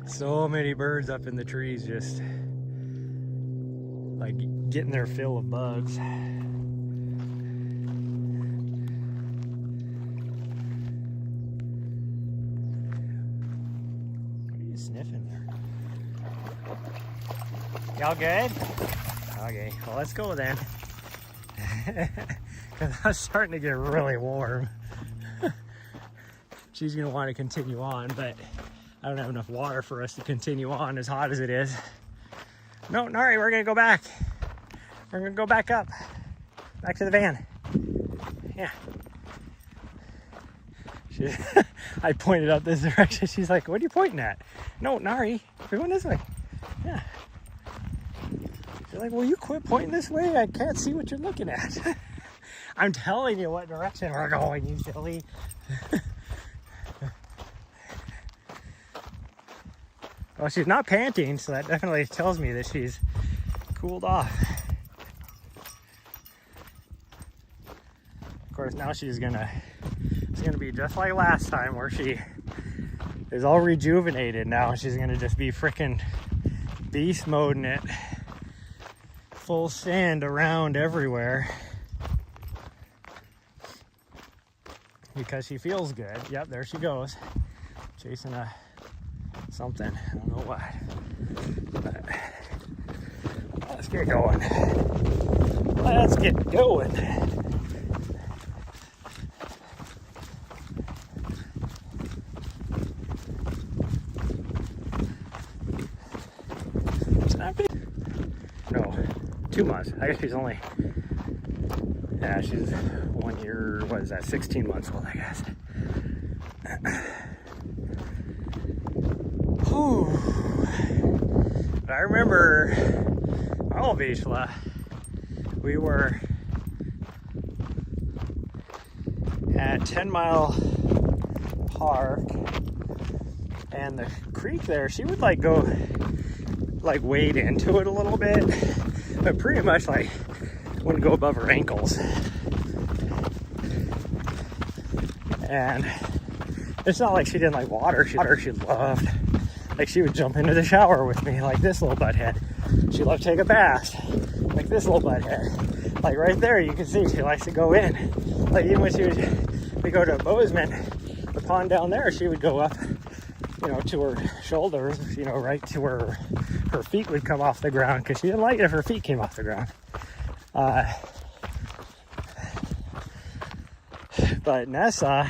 so many birds up in the trees, just like getting their fill of bugs. What are you sniffing there? Y'all good? Okay, well let's go then. Because I'm starting to get really warm. She's gonna want to continue on, but I don't have enough water for us to continue on as hot as it is. No, Nari, we're gonna go back. We're gonna go back up. Back to the van. Yeah. I pointed up this direction. She's like, what are you pointing at? No, Nari, we're going this way. Yeah. She's like, will you quit pointing this way? I can't see what you're looking at. I'm telling you what direction we're going, you silly. Well, she's not panting, so that definitely tells me that she's cooled off. Of course, now it's gonna be just like last time, where she is all rejuvenated now. She's gonna just be freaking beast moding it. Full sand around everywhere. Because she feels good. Yep, there she goes. Chasing something. I don't know what. But let's get going. Let's get going. It's not big. No, 2 months. I guess she's only, yeah, she's 1 year, what is that, 16 months old, I guess. But I remember Vizsla, we were at 10 Mile Park, and the creek there, she would like go like wade into it a little bit, but pretty much like wouldn't go above her ankles. And it's not like she didn't like water. She loved, like she would jump into the shower with me like this little butthead. She loved to take a bath like this little butthead. Like right there you can see she likes to go in. Like even when we go to Bozeman, the pond down there, she would go up, you know, to her shoulders, you know, right to where her feet would come off the ground, because she didn't like it if her feet came off the ground. But Nessa,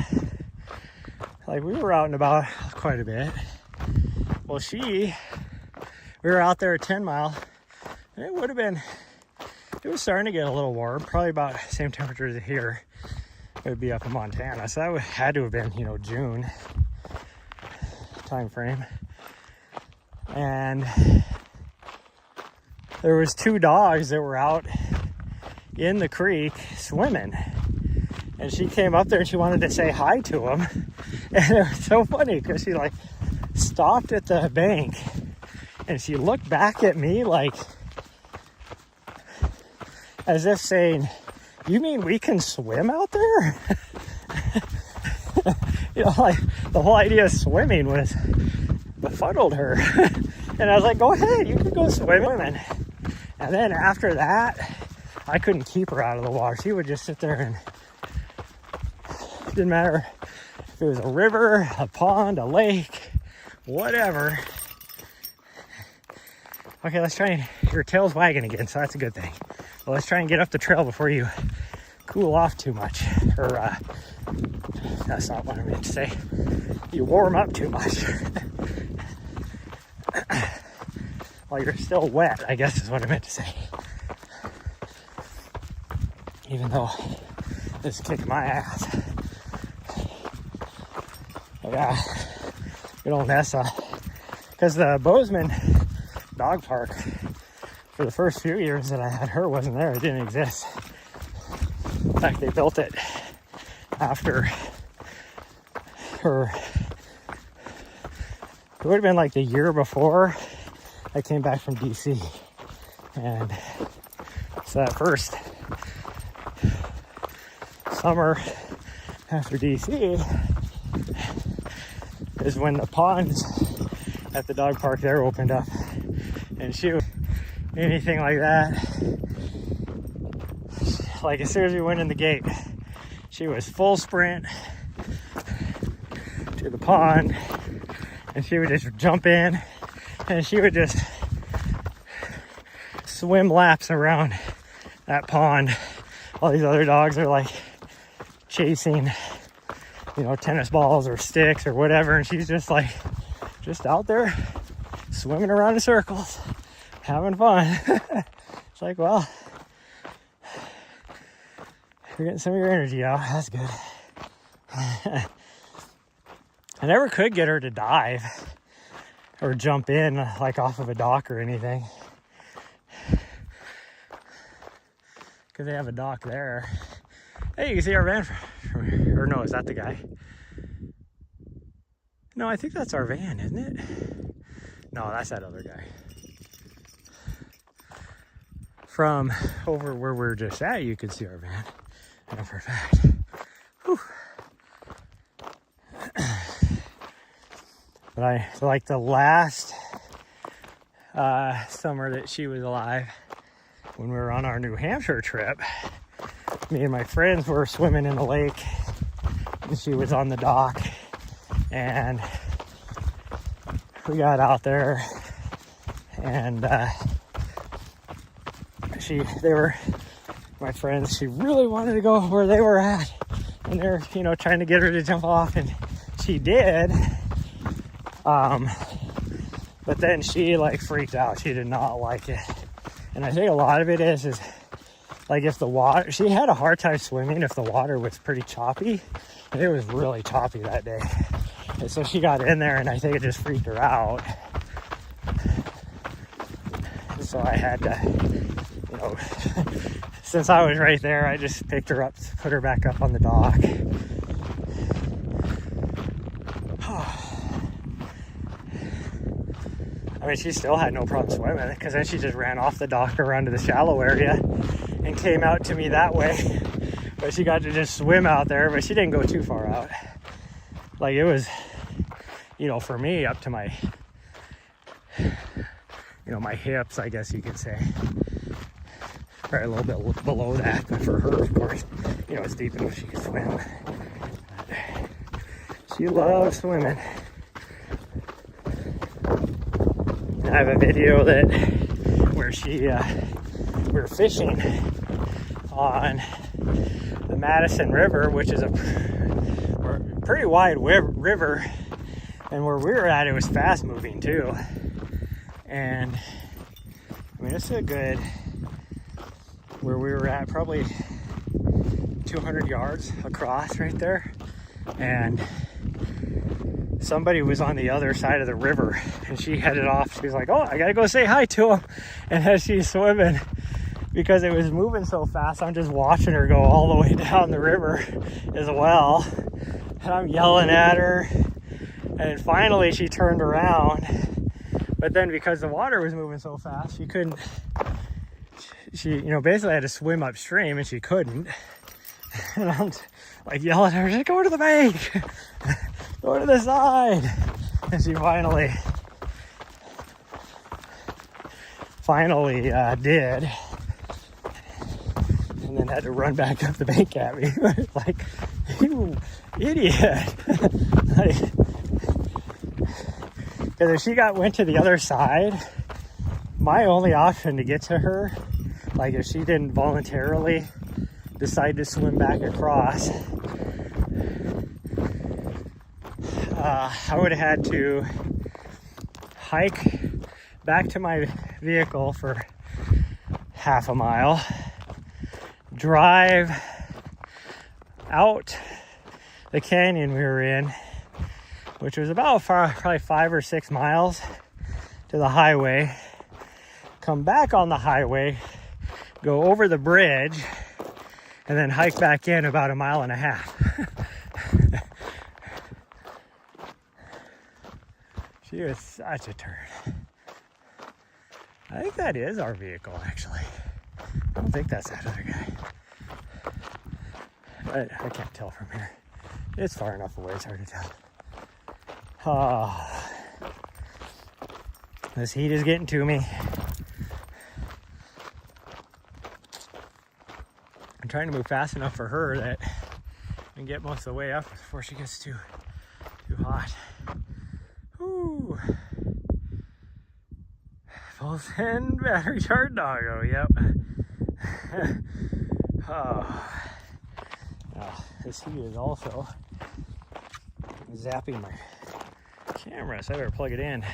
like we were out and about quite a bit. Well, we we were out there at 10 Mile, and it would have been, it was starting to get a little warm, probably about the same temperature as here. It would be up in Montana, so that had to have been, you know, June time frame. And there was 2 dogs that were out in the creek swimming, and she came up there and she wanted to say hi to them, and it was so funny because she like stopped at the bank and she looked back at me like as if saying, "You mean we can swim out there?" You know, like the whole idea of swimming was befuddled her. And I was like, "Go ahead, you can go swimming." And then after that, I couldn't keep her out of the water. She would just sit there, and it didn't matter if it was a river, a pond, a lake, whatever. Okay, let's try and, your tail's wagging again, so that's a good thing. Well, let's try and get up the trail before you cool off too much. Or, that's not what I meant to say. You warm up too much. While you're still wet, I guess is what I meant to say. Even though this is kicking my ass. Yeah, good old Nessa. Because the Bozeman dog park, for the first few years that I had her, wasn't there. It didn't exist. In fact, they built it after her. It would have been like the year before I came back from DC. And so that first summer after DC is when the ponds at the dog park there opened up. And she was anything like that. Like as soon as we went in the gate, she was full sprint to the pond, and she would just jump in, and she would just swim laps around that pond. All these other dogs are like chasing, you know, tennis balls or sticks or whatever, and she's just like, just out there swimming around in circles, having fun. It's like, well, you're getting some of your energy out. That's good. I never could get her to dive or jump in like off of a dock or anything, because they have a dock there. Hey, you can see our van from here. Or no, is that the guy? No, I think that's our van, isn't it? No, that's that other guy. From over where we're just at, you can see our van. I know for a fact. Whew. But like the last summer that she was alive, when we were on our New Hampshire trip, me and my friends were swimming in the lake, and she was on the dock, and we got out there, and my friends, she really wanted to go where they were at, and they're, you know, trying to get her to jump off, and she did. But then she like freaked out. She did not like it. And I think a lot of it is like if the water, she had a hard time swimming if the water was pretty choppy. And it was really choppy that day. And so she got in there, and I think it just freaked her out. So I had to, you know, since I was right there, I just picked her up, put her back up on the dock. I mean, she still had no problem swimming, because then she just ran off the dock around to the shallow area and came out to me that way. But she got to just swim out there, but she didn't go too far out. Like it was, you know, for me up to my, you know, my hips, I guess you could say. Probably a little bit below that, but for her, of course, you know, it's deep enough she could swim. But she loves swimming. I have a video where we're fishing on the Madison River, which is a pretty wide river, and where we were at, it was fast moving too. And I mean, it's a good, where we were at, probably 200 yards across right there. And somebody was on the other side of the river, and she headed off. She was like, oh, I gotta go say hi to him. And as she's swimming, because it was moving so fast, I'm just watching her go all the way down the river as well. And I'm yelling at her. And finally she turned around. But then because the water was moving so fast, she couldn't, she, you know, basically had to swim upstream, and she couldn't. And I'm like yelling at her, just go to the bank, go to the side. And she finally did. And then had to run back up the bank at me. Like, you idiot. Like, because if she went to the other side, my only option to get to her, like if she didn't voluntarily decide to swim back across, I would have had to hike back to my vehicle for half a mile, drive out the canyon we were in, which was about probably 5 or 6 miles to the highway, come back on the highway, go over the bridge, and then hike back in about 1.5 miles. She was such a turd. I think that is our vehicle, actually. I don't think that's that other guy. I can't tell from here. It's far enough away, it's hard to tell. Oh, this heat is getting to me. I'm trying to move fast enough for her that I can get most of the way up before she gets too hot. Whew. Full send battery charge doggo, yep. Oh, this heat is also zapping my camera, so I better plug it in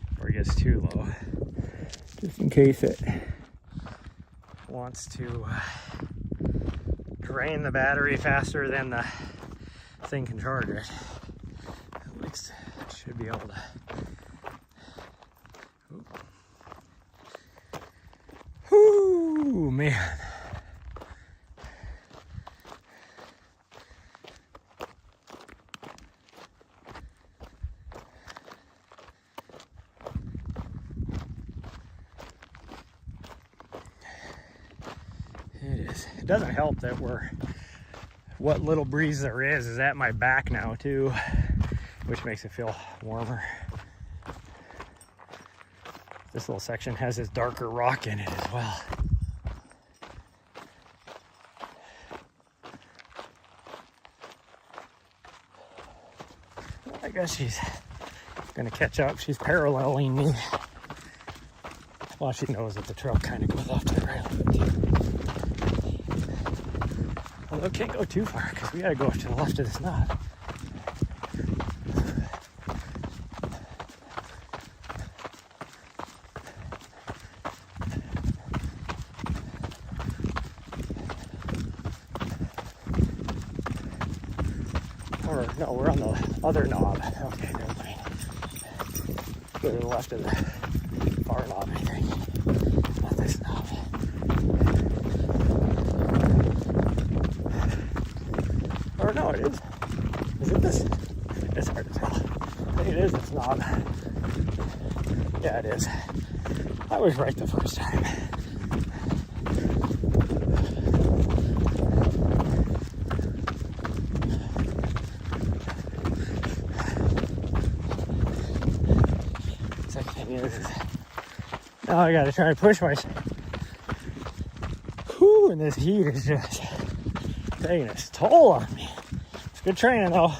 before it gets too low, just in case it wants to drain the battery faster than the thing can charge it. At least it should be able to. Whoo, man. It doesn't help that what little breeze there is at my back now too, which makes it feel warmer. This little section has this darker rock in it as well. I guess she's gonna catch up. She's paralleling me. Well, she knows that the trail kind of goes off to the right a little bit too. Although it can't go too far because we gotta go to the left of this knob. Or no, we're on the other knob. Okay, never mind. Go to the left of the far knob, I think. Not this knob. Or no, it is. Is it this? It's hard to tell. I think it is this knob. Yeah, it is. I was right the first time. Second thing is now I gotta try to push myself. Whew, and this heat is just taking its toll on me. It's good training though.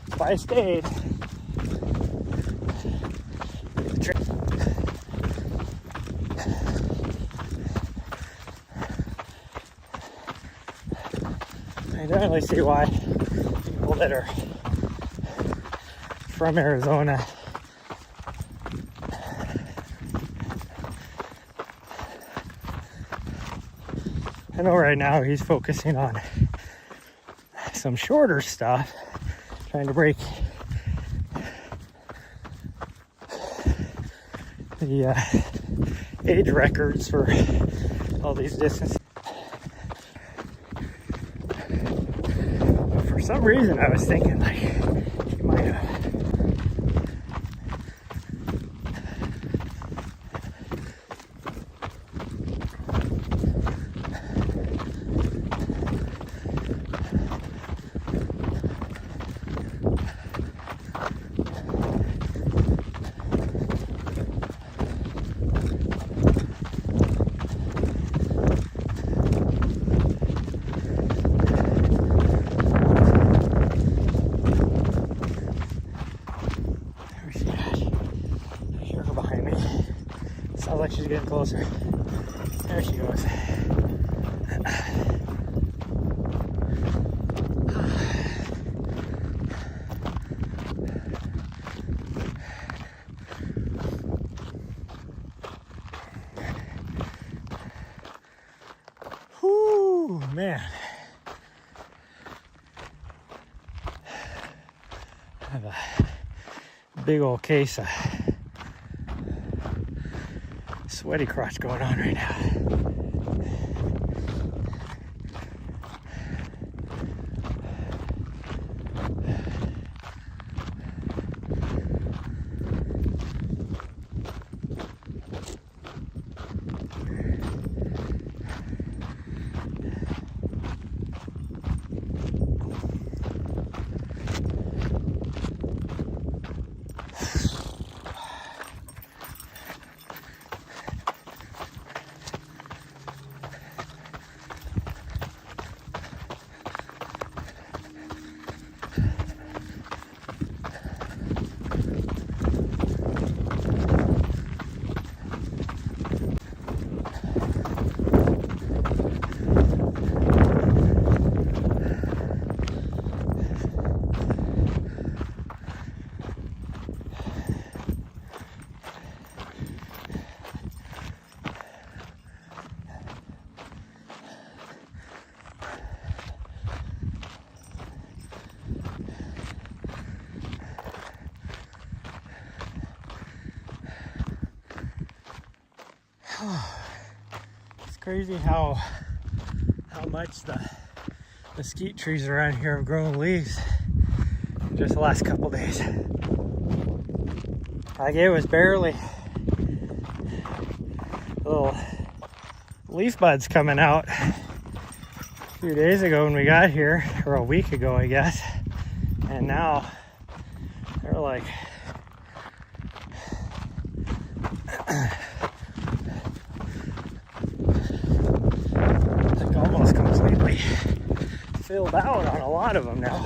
If I stayed, I definitely see why people that are from Arizona I know right now he's focusing on some shorter stuff, trying to break the age records for all these distances. But for some reason I was thinking like he might have like she's getting closer. There she goes. Whoo, man. I have a big old case of sweaty crotch going on right now. It's crazy how much the mesquite trees around here have grown leaves in just the last couple days. Like it was barely little leaf buds coming out a few days ago when we got here, or a week ago I guess, and now they're like almost completely filled out on a lot of them now.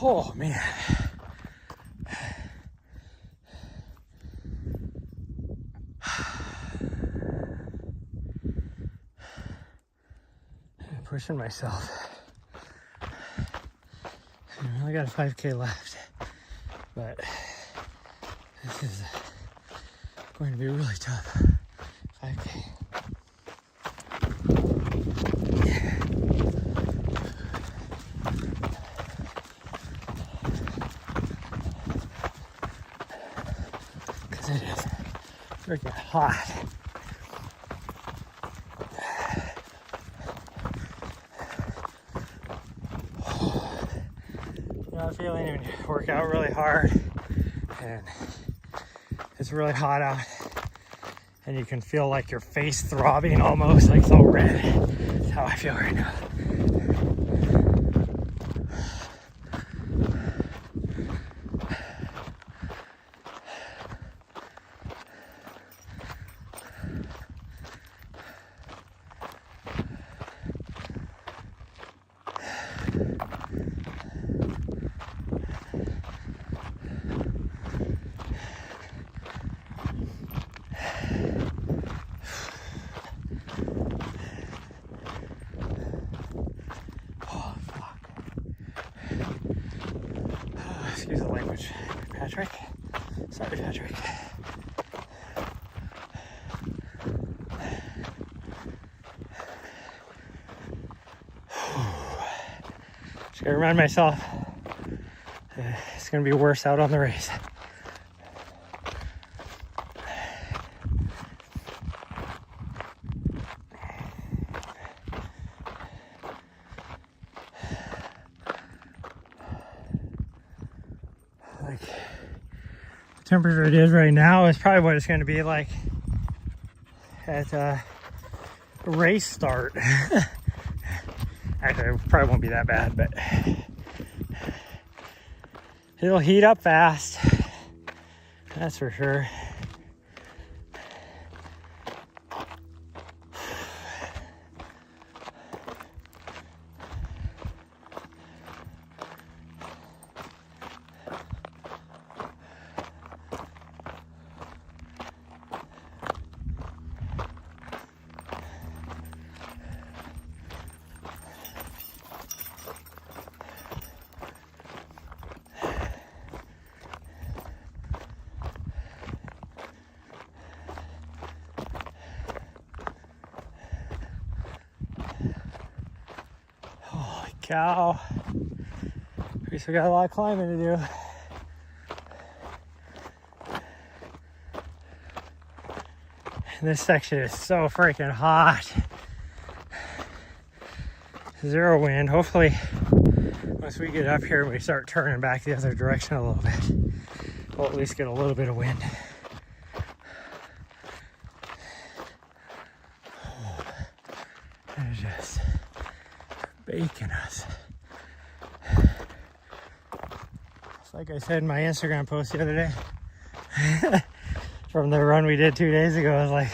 Oh man. I'm pushing myself. I only got a 5K left, but this is going to be really tough. 5K. Because it is freaking hot. Not feeling it when you work out really hard and It's really hot out. And you can feel like your face throbbing almost, like it's all red. That's how I feel right now. Excuse the language, Patrick. Sorry, Patrick. Just gotta remind myself it's gonna be worse out on the race. Like, the temperature it is right now is probably what it's going to be like at race start. Actually, it probably won't be that bad, but it'll heat up fast. That's for sure. Cow. We still got a lot of climbing to do. And this section is so freaking hot. Zero wind. Hopefully, once we get up here and we start turning back the other direction a little bit, we'll at least get a little bit of wind. Oh, they're just baking us. It's like I said in my Instagram post the other day from the run we did 2 days ago. I was like,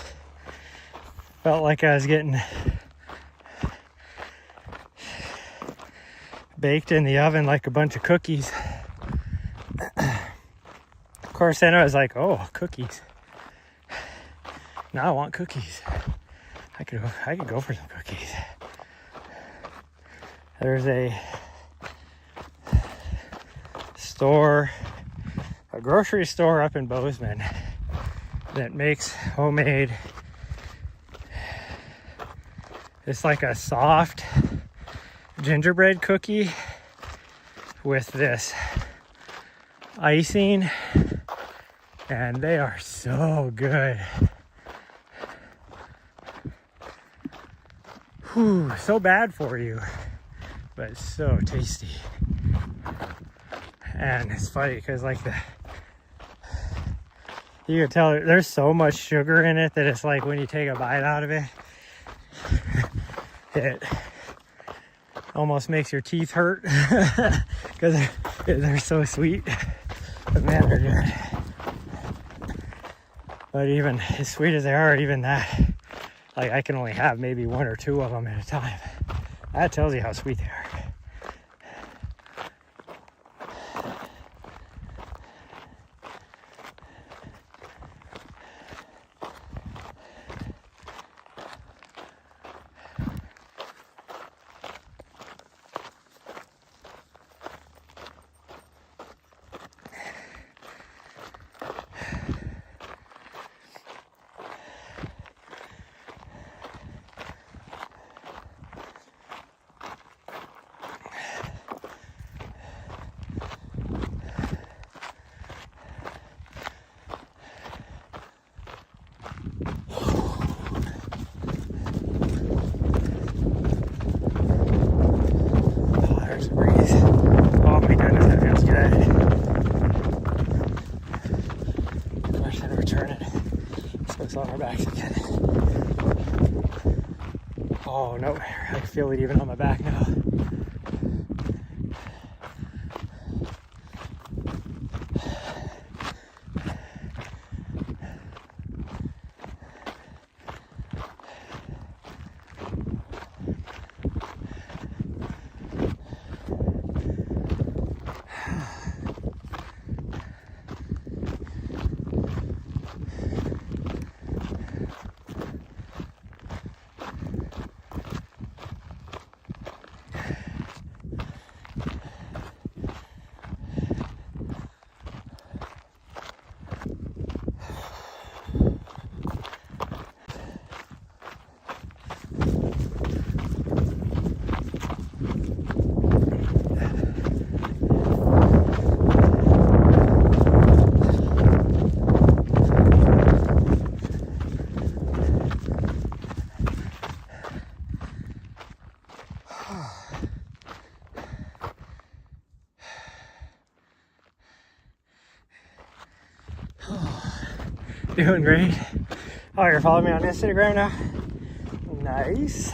felt like I was getting baked in the oven like a bunch of cookies. Of course, then I was like, oh, cookies. Now I want cookies. I could go for some cookies. There's a store, a grocery store up in Bozeman that makes homemade, it's like a soft gingerbread cookie with this icing, and they are so good. Whew, so bad for you, but it's so tasty. And it's funny because like you can tell there's so much sugar in it that it's like when you take a bite out of it, it almost makes your teeth hurt because they're so sweet. But man, they're good. But even as sweet as they are, even that, like I can only have maybe 1 or 2 of them at a time. That tells you how sweet they are. back's again. Oh no, I can feel it even on my back now. Doing great. Oh, you're following me on Instagram now? Nice.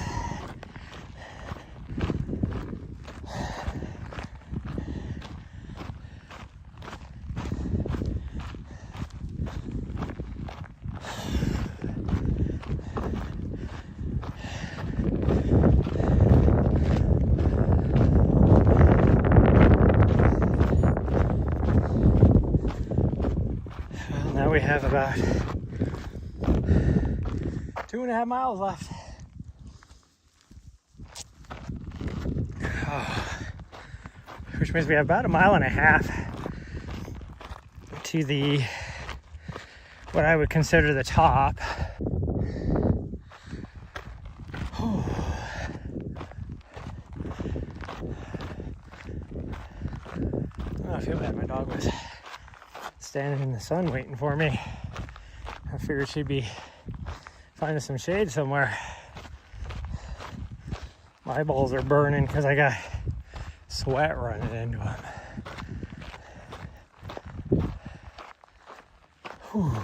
Well, now we have about 2.5 miles left. Oh, which means we have about 1.5 miles to the what I would consider the top. Oh. Oh, I feel bad. My dog was standing in the sun waiting for me. I figured she'd be finding some shade somewhere. My eyeballs are burning because I got sweat running into them. Whew.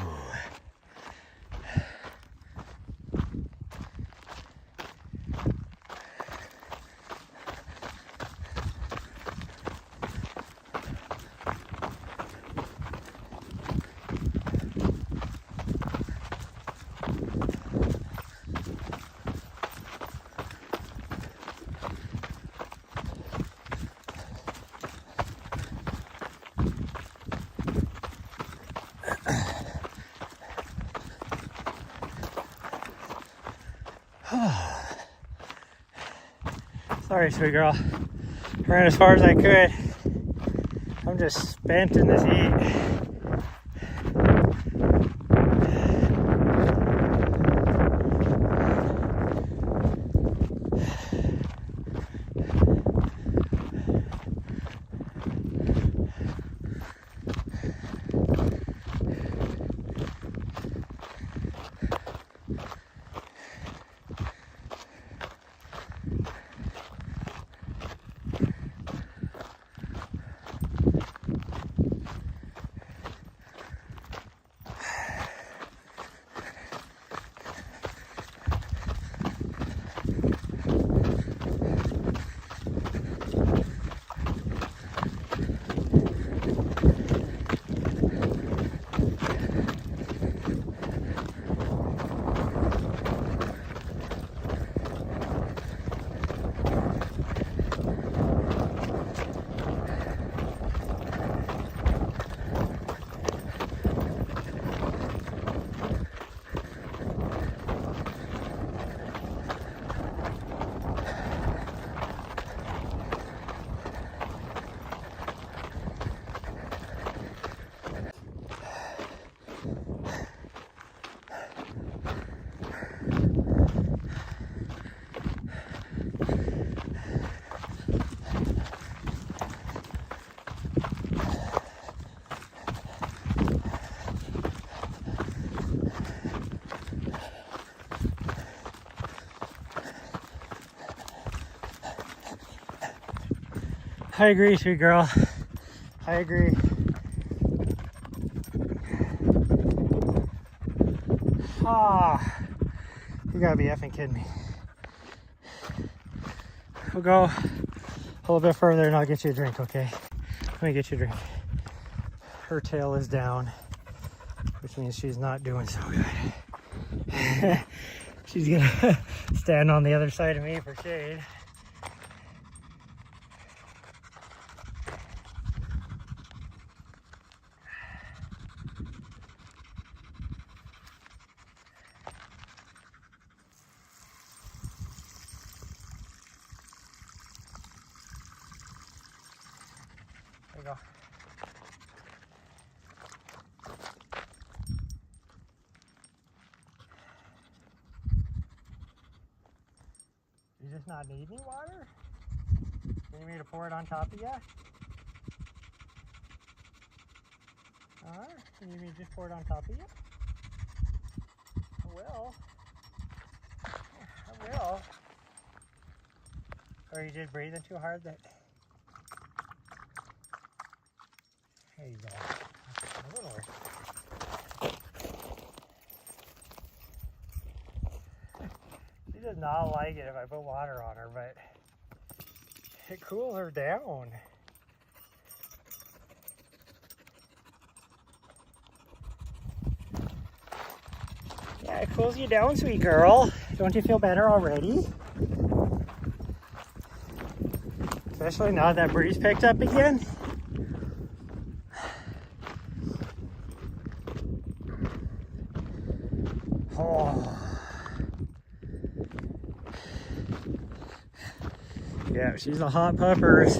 Sorry, sweet girl. Ran as far as I could. I'm just spent in this heat. I agree, sweet girl. I agree. Ah, you gotta be effing kidding me. We'll go a little bit further and I'll get you a drink, okay? Let me get you a drink. Her tail is down, which means she's not doing so good. She's gonna stand on the other side of me for shade. There you go. You just not need any water? You need me to pour it on top of you? You need me to just pour it on top of you? I will. I will. Or you just breathing too hard that... There you go. A little worse. She does not like it if I put water on her, but it cools her down. Yeah, it cools you down, sweet girl. Don't you feel better already? Especially now that breeze picked up again. Oh. Yeah, she's a hot puppers.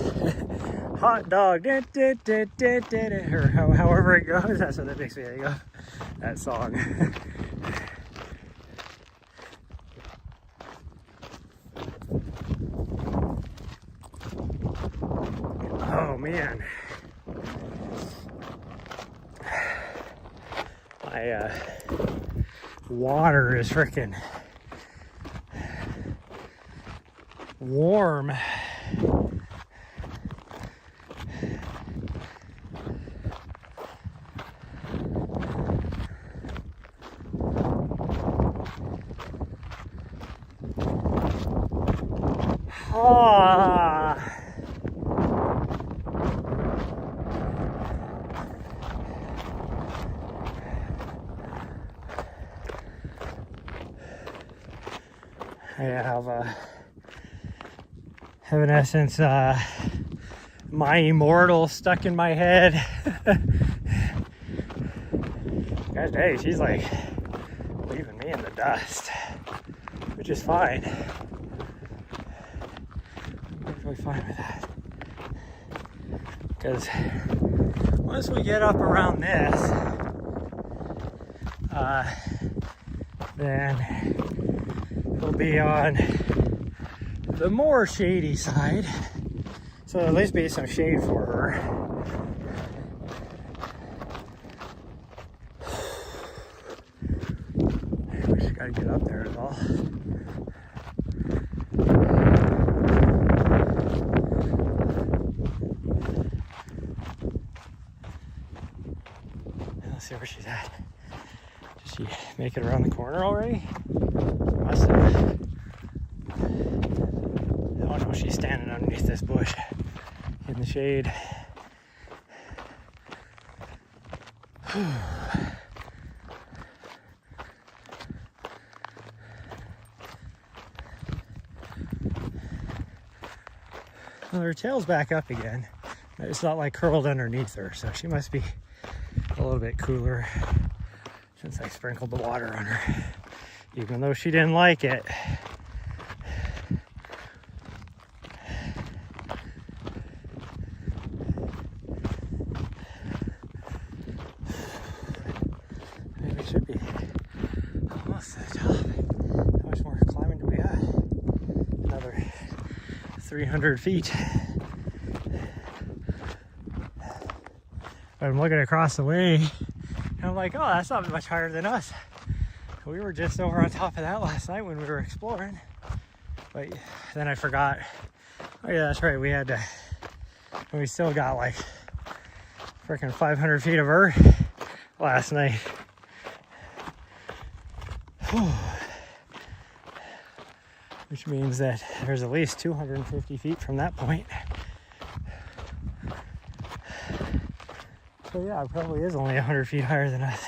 Hot dog. Or however it goes. That's what it makes me think of. That song. Oh man. My water is freaking warm. Ah. I have in essence my immortal stuck in my head. God dang, she's like leaving me in the dust, which is fine. I'm perfectly fine with that. Because once we get up around this, then we'll be on the more shady side, so at least be some shade for her. We just gotta get up there is all. Let's see where she's at. Did she make it around the corner already? Must have. Oh no, she's standing underneath this bush in the shade. Well, her tail's back up again. It's not like curled underneath her, so she must be a little bit cooler since I sprinkled the water on her, even though she didn't like it. Maybe it should be almost to the top. How much more climbing do we got? Another 300 feet. I'm looking across the way and I'm like, oh, that's not much higher than us. We were just over on top of that last night when we were exploring. But then I forgot. Oh yeah, that's right. We still got like freaking 500 feet of earth last night. Which means that there's at least 250 feet from that point. So yeah, it probably is only 100 feet higher than us.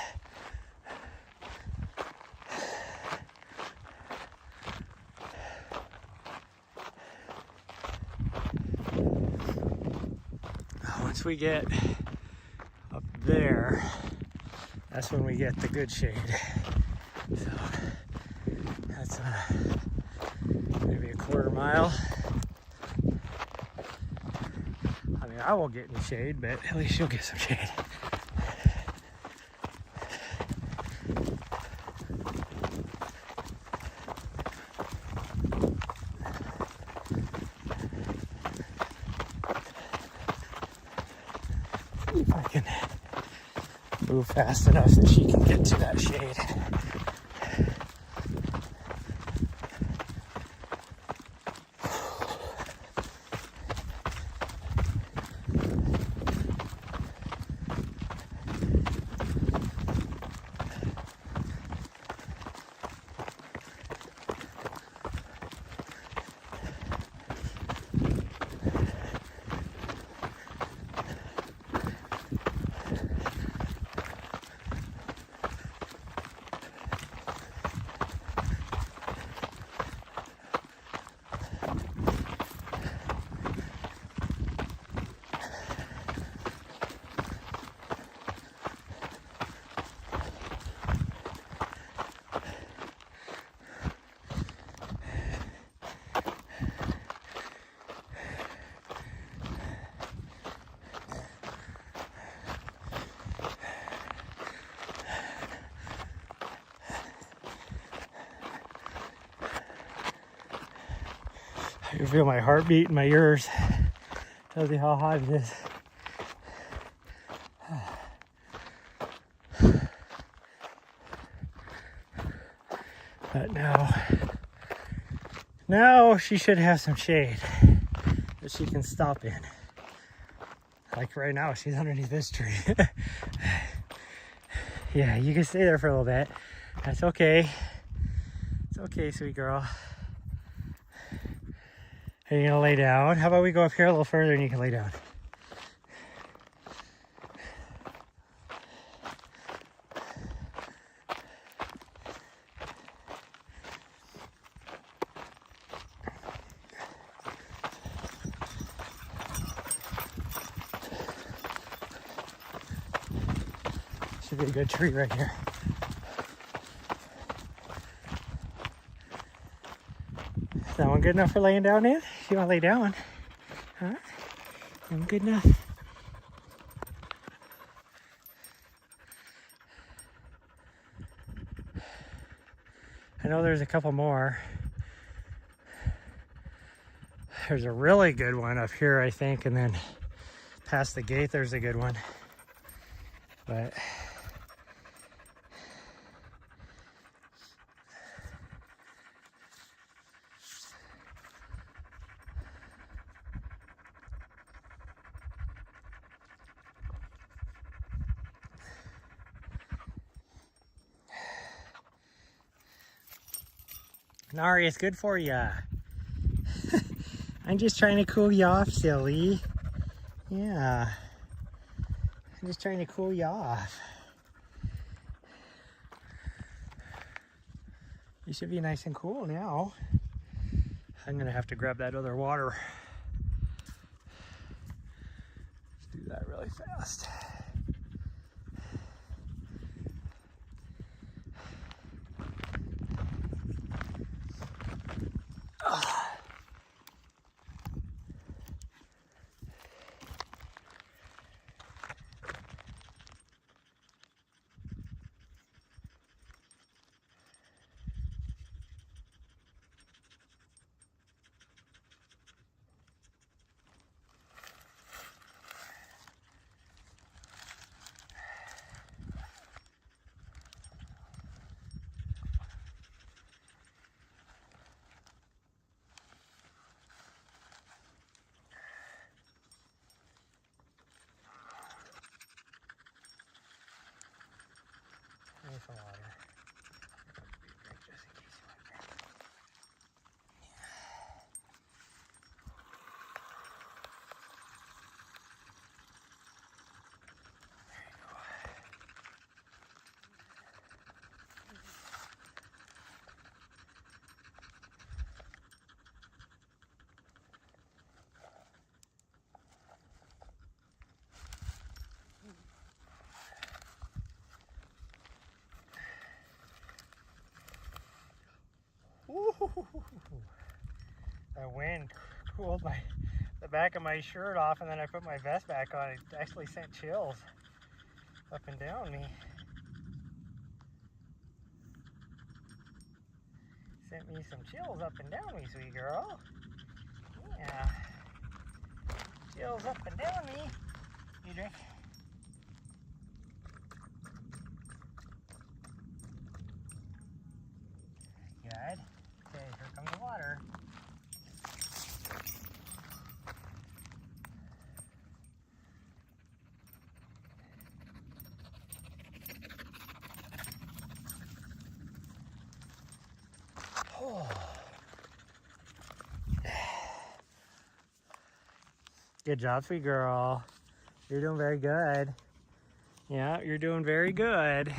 Once we get up there, that's when we get the good shade. So that's maybe a quarter mile. I mean, I won't get any shade, but at least you'll get some shade. If I can move fast enough that she can get to that shade. I can feel my heartbeat in my ears. Tells you how hot it is. But now she should have some shade that she can stop in. Like right now, she's underneath this tree. Yeah, you can stay there for a little bit. That's okay. It's okay, sweet girl. Are you gonna lay down? How about we go up here a little further and you can lay down? Should be a good tree right here. Is that one good enough for laying down in? If you want to lay down. Huh? That one good enough? I know there's a couple more. There's a really good one up here, I think, and then past the gate there's a good one. But Nari, it's good for ya. I'm just trying to cool you off, silly. Yeah. I'm just trying to cool you off. You should be nice and cool now. I'm gonna have to grab that other water. Let's do that really fast. Nice water. The wind cooled the back of my shirt off, and then I put my vest back on. It actually sent chills up and down me. Sent me some chills up and down me, sweet girl. Yeah. Chills up and down me. You drink? Good. Okay, here comes the water. Oh. Good job, sweet girl. You're doing very good. Yeah, you're doing very good.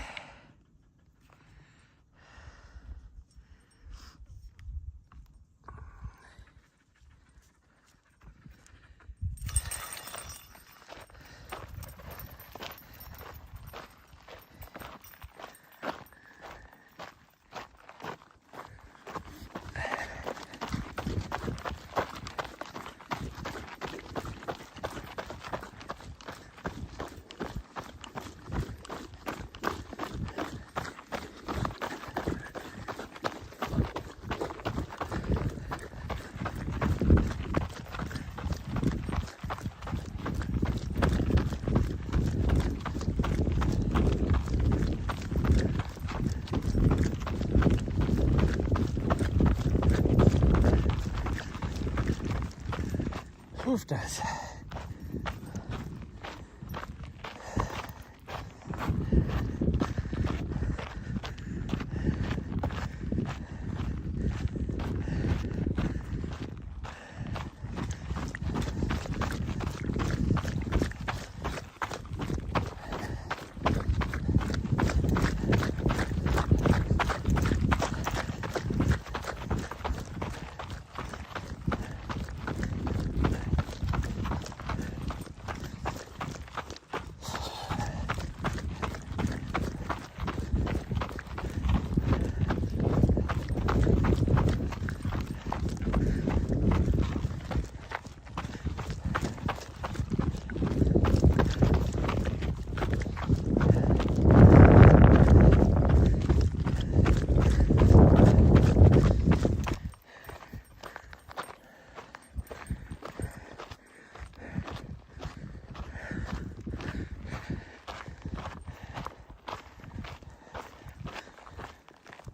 Oof, does.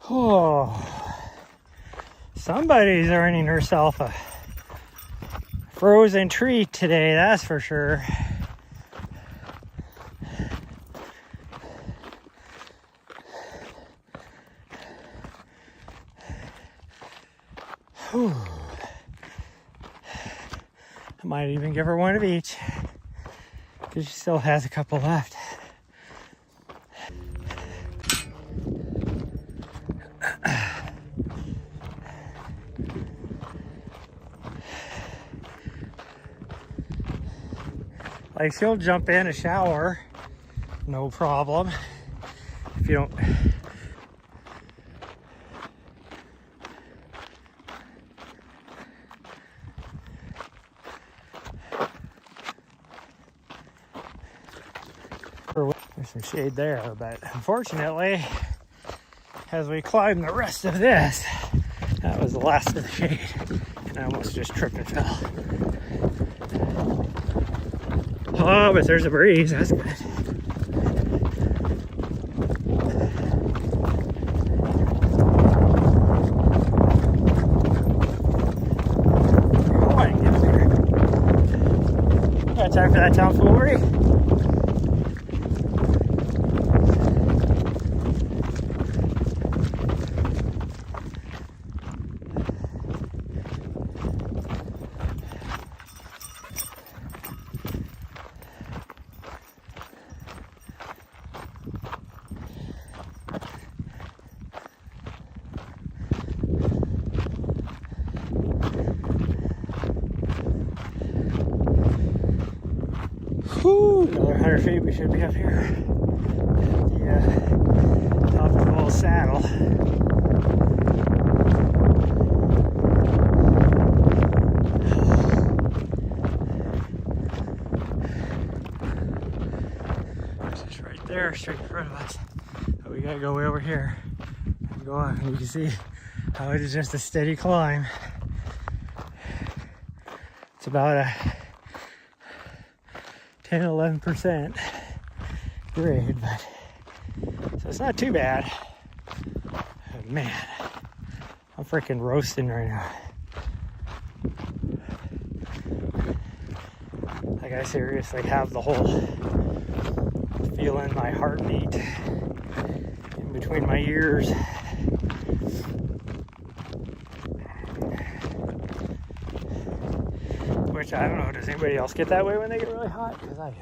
Oh, somebody's earning herself a frozen treat today, that's for sure. Whew. I might even give her one of each, because she still has a couple left. Like, she'll jump in a shower, no problem. If you don't. There's some shade there, but unfortunately, as we climb the rest of this, that was the last of the shade, and I almost just tripped and fell. Oh, but there's a breeze, that's good. Oh, I can get up here. Got time for that tomfoolery? Whew, another 100 feet, we should be up here at the top of the whole saddle. It's right there, straight in front of us. But we gotta go way over here and go on. And you can see how it is just a steady climb. It's about a 10-11% grade, but so it's not too bad. But man, I'm freaking roasting right now. Like I seriously have the whole feeling my heartbeat in between my ears. Which I don't know, does anybody else get that way when they get really hot? Because I do.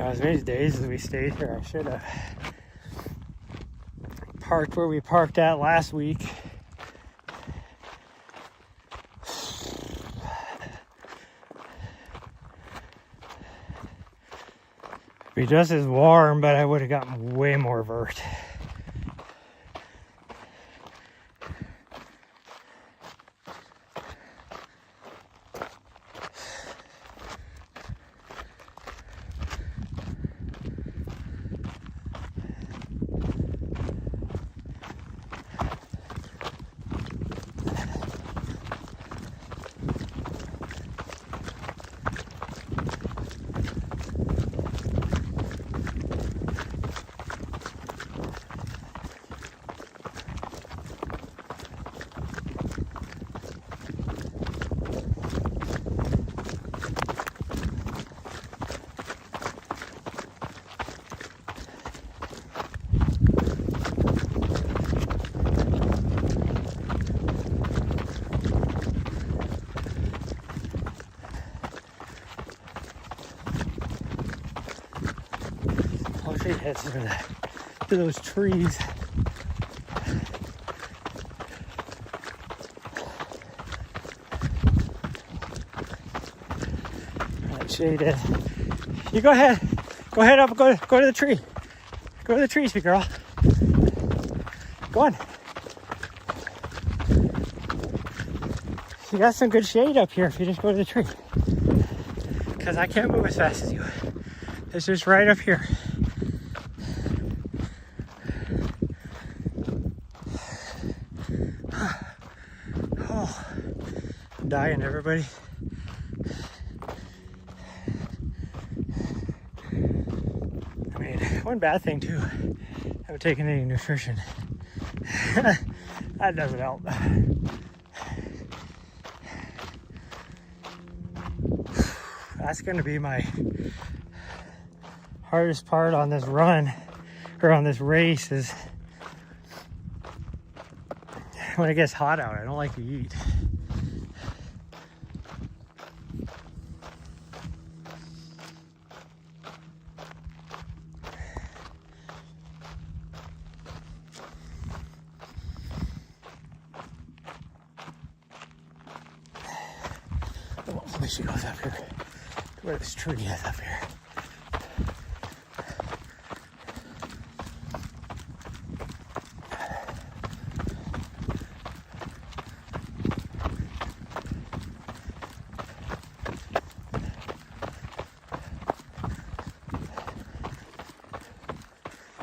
As many days as we stayed here, I should have parked where we parked at last week. It'd be just as warm, but I would have gotten way more vert. Heads to those trees. Right, shaded. You go ahead. Go ahead up. Go to the tree. Go to the tree, sweet girl. Go on. You got some good shade up here if you just go to the tree. Because I can't move as fast as you. It's just right up here. Dying, everybody. I mean, one bad thing too, I haven't taken any nutrition. That doesn't help. That's gonna be my hardest part on this run, or on this race, is when it gets hot out. I don't like to eat. She goes up here to where this tree is up here.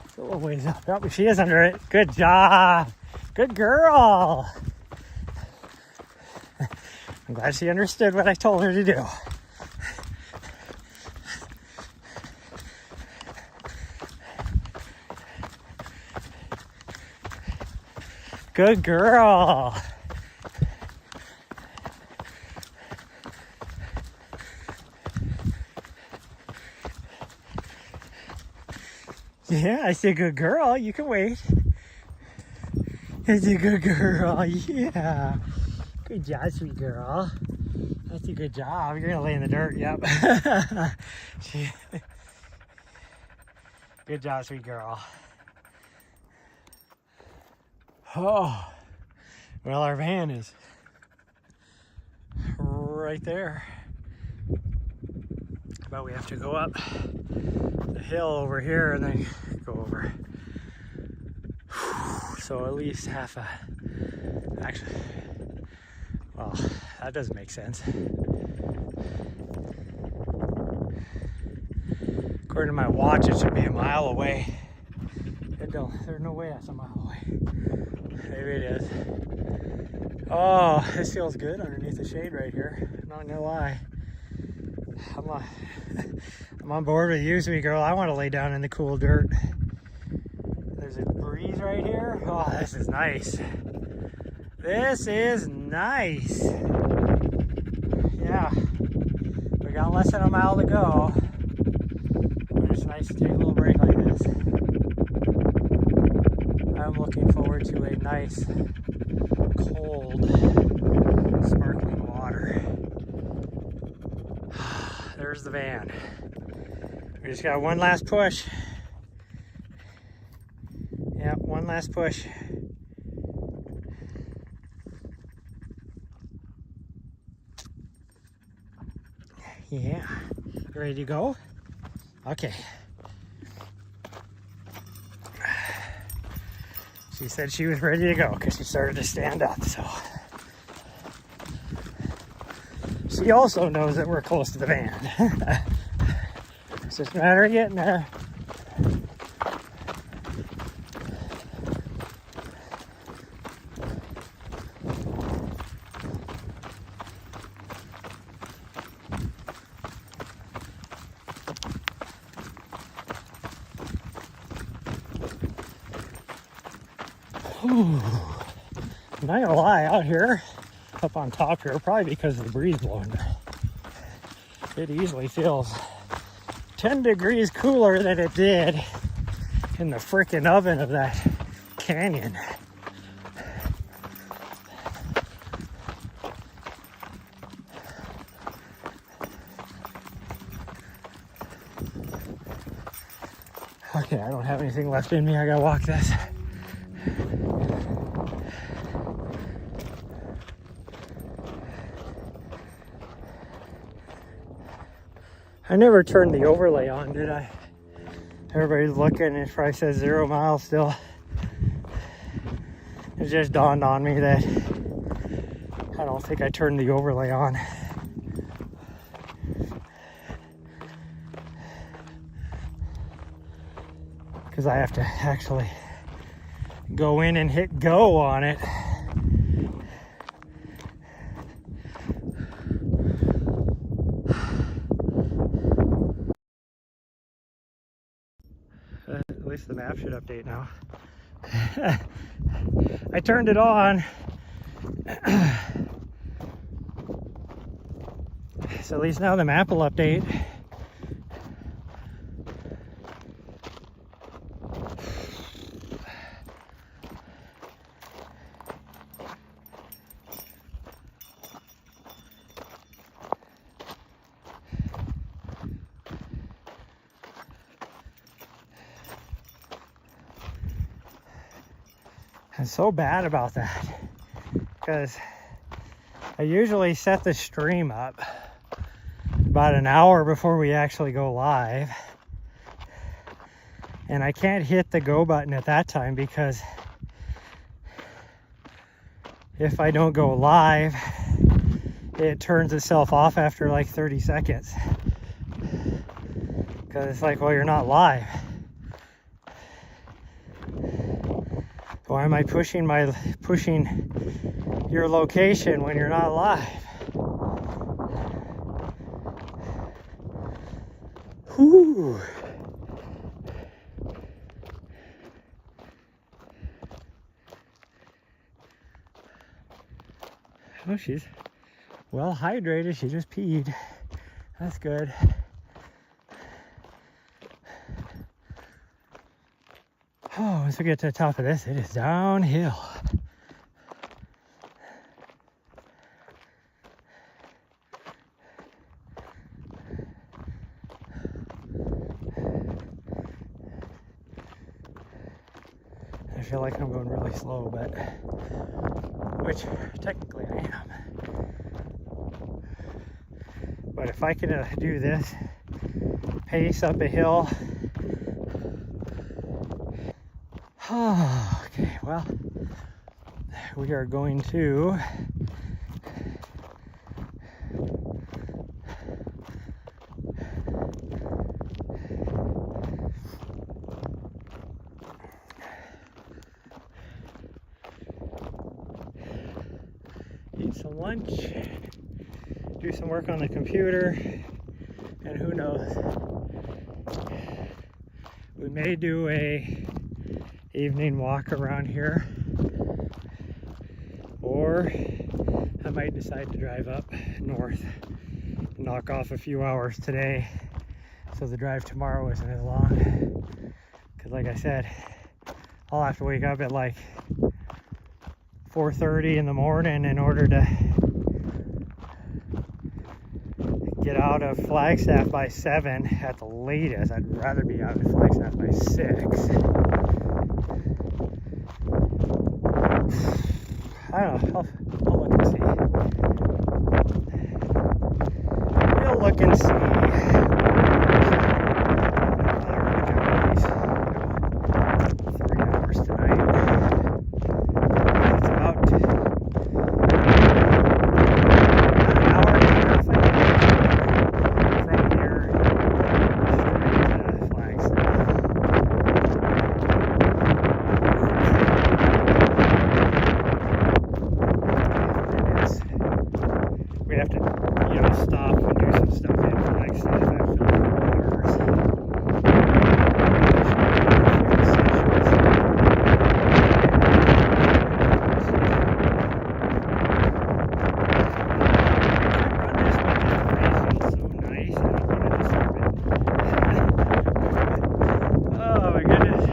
It's a little ways up. Oh, she is under it. Good job. Good girl. I'm glad she understood what I told her to do. Good girl. Yeah, I said good girl. You can wait. That's a good girl. Yeah. Good job, sweet girl. That's a good job. You're gonna lay in the dirt. Yep. Good job, sweet girl. Oh, well, our van is right there. But we have to go up the hill over here and then go over. So at least half a, actually, well, that doesn't make sense. According to my watch, it should be a mile away. There's no way that's a mile away. Maybe it is. Oh, this feels good underneath the shade right here. Not gonna lie. I'm on board with you, sweet girl. I want to lay down in the cool dirt. There's a breeze right here. Oh, this is nice. This is nice. Yeah. We got less than a mile to go. But it's nice to take a little break like this. I'm looking forward to a nice, cold, sparkling water. There's the van. We just got one last push. Yep, one last push. Yeah. Ready to go? Okay. She said she was ready to go because she started to stand up, so. She also knows that we're close to the van. It's just a matter of getting there. Ooh. I'm not gonna lie, out here, up on top here, probably because of the breeze blowing, it easily feels 10 degrees cooler than it did in the frickin' oven of that canyon. Okay, I don't have anything left in me. I gotta walk this. I never turned the overlay on, did I? Everybody's looking, it probably says 0 miles still. It just dawned on me that I don't think I turned the overlay on. Because I have to actually go in and hit go on it. At least the map should update now. I turned it on. So at least now the map will update. I'm so bad about that because I usually set the stream up about an hour before we actually go live, and I can't hit the go button at that time because if I don't go live, it turns itself off after like 30 seconds because it's like, well, you're not live. Why am I pushing your location when you're not live? Whew. Oh, she's well hydrated. She just peed. That's good. Oh, once we get to the top of this, it is downhill. I feel like I'm going really slow, but which technically I am. But if I can do this pace up a hill, okay, well, we are going to eat some lunch, do some work on the computer, and who knows, we may do a evening walk around here, or I might decide to drive up north and knock off a few hours today so the drive tomorrow isn't as long, because like I said, I'll have to wake up at like 4:30 in the morning in order to get out of Flagstaff by 7 at the latest. I'd rather be out of Flagstaff by 6. I don't know, I'll look and see. We'll look and see. 3 hours tonight. It's about an hour and a half, I think, from here straight to Flagstaff. We have to, stop and do some stuff in Flagstaff after the waters. Oh my goodness.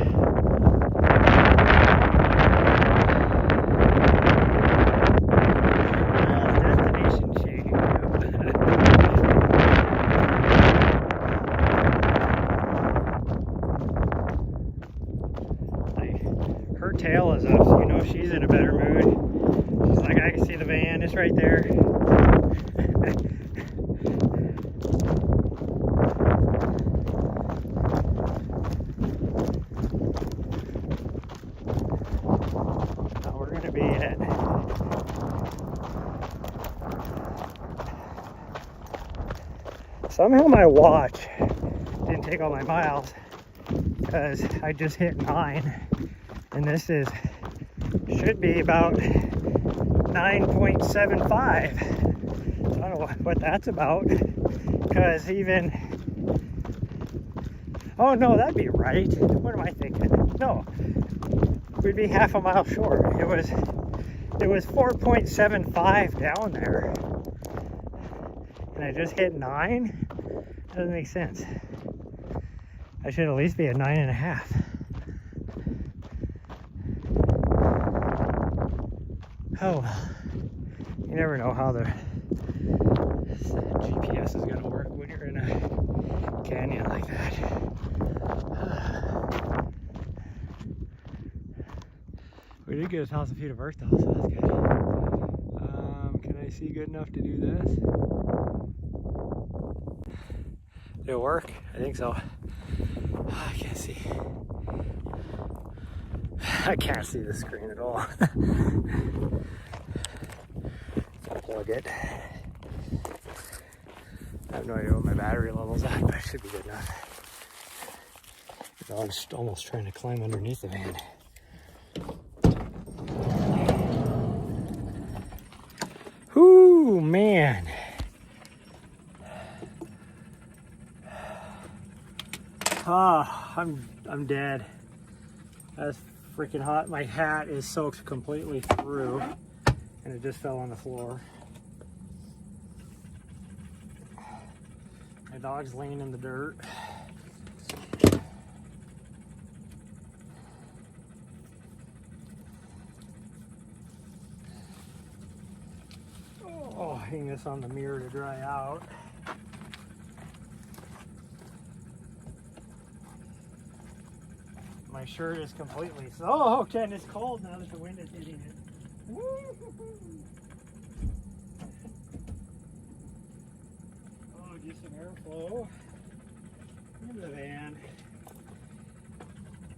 Her tail is up, so she's in a better mood. She's like, I can see the van, it's right there. Now we're gonna be at somehow my watch didn't take all my miles because I just hit 9. And this should be about 9.75. I don't know what that's about, because oh no, that'd be right. What am I thinking? No, we'd be half a mile short. It was 4.75 down there, and I just hit 9. Doesn't make sense. I should at least be at 9.5. Oh well, you never know how the GPS is going to work when you're in a canyon like that. We did get 1,000 feet of earth though, so that's good. Can I see good enough to do this? Did it work? I think so. I can't see. I can't see the screen at all. Plug it. I have no idea what my battery level's at, but it should be good enough. The dog's almost trying to climb underneath the van. Whoo, man. I'm dead. That's freaking hot. My hat is soaked completely through, and it just fell on the floor. My dog's laying in the dirt. hang this on the mirror to dry out. My shirt is completely, oh, okay, and it's cold now that the wind is hitting it. Woo-hoo-hoo. Oh, just some airflow into the van.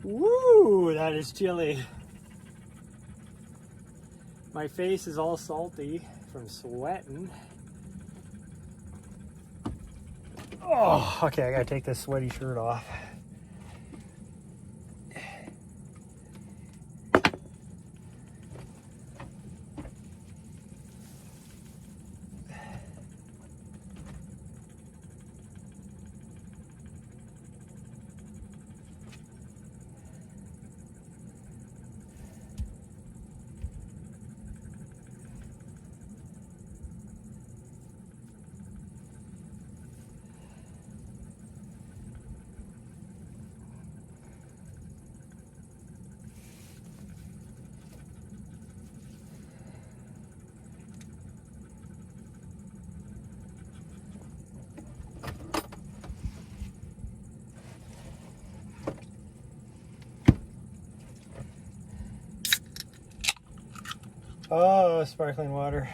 Woo, that is chilly. My face is all salty from sweating. Oh, okay, I gotta take this sweaty shirt off. Oh, sparkling water.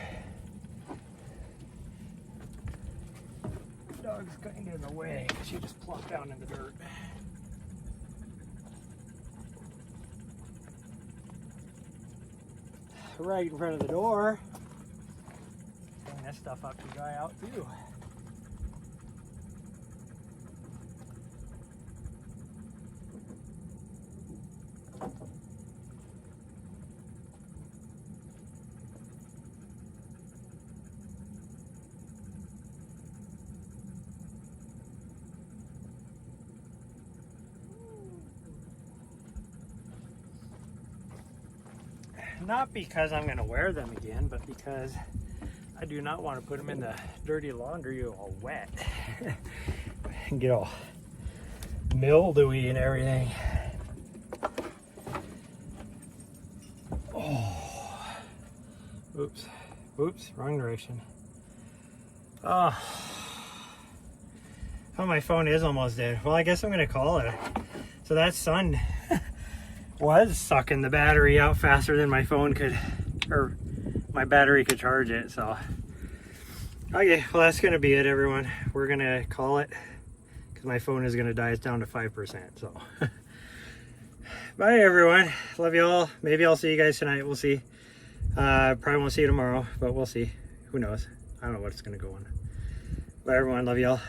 Dog's kind of in the way. She just plopped down in the dirt. Right in front of the door. Hang this stuff up to dry out too. Not because I'm going to wear them again, but because I do not want to put them in the dirty laundry all wet and get all mildewy and everything. Oh, oops, wrong direction. Oh, my phone is almost dead. Well, I guess I'm going to call it. So that sun was sucking the battery out faster than my phone could, or my battery could charge it. So okay, well, that's gonna be it, everyone. We're gonna call it because my phone is gonna die. It's down to 5%. So bye, everyone. Love you all. Maybe I'll see you guys tonight. We'll see. Probably won't see you tomorrow, but we'll see. Who knows? I don't know what's gonna go on. Bye, everyone. Love you all.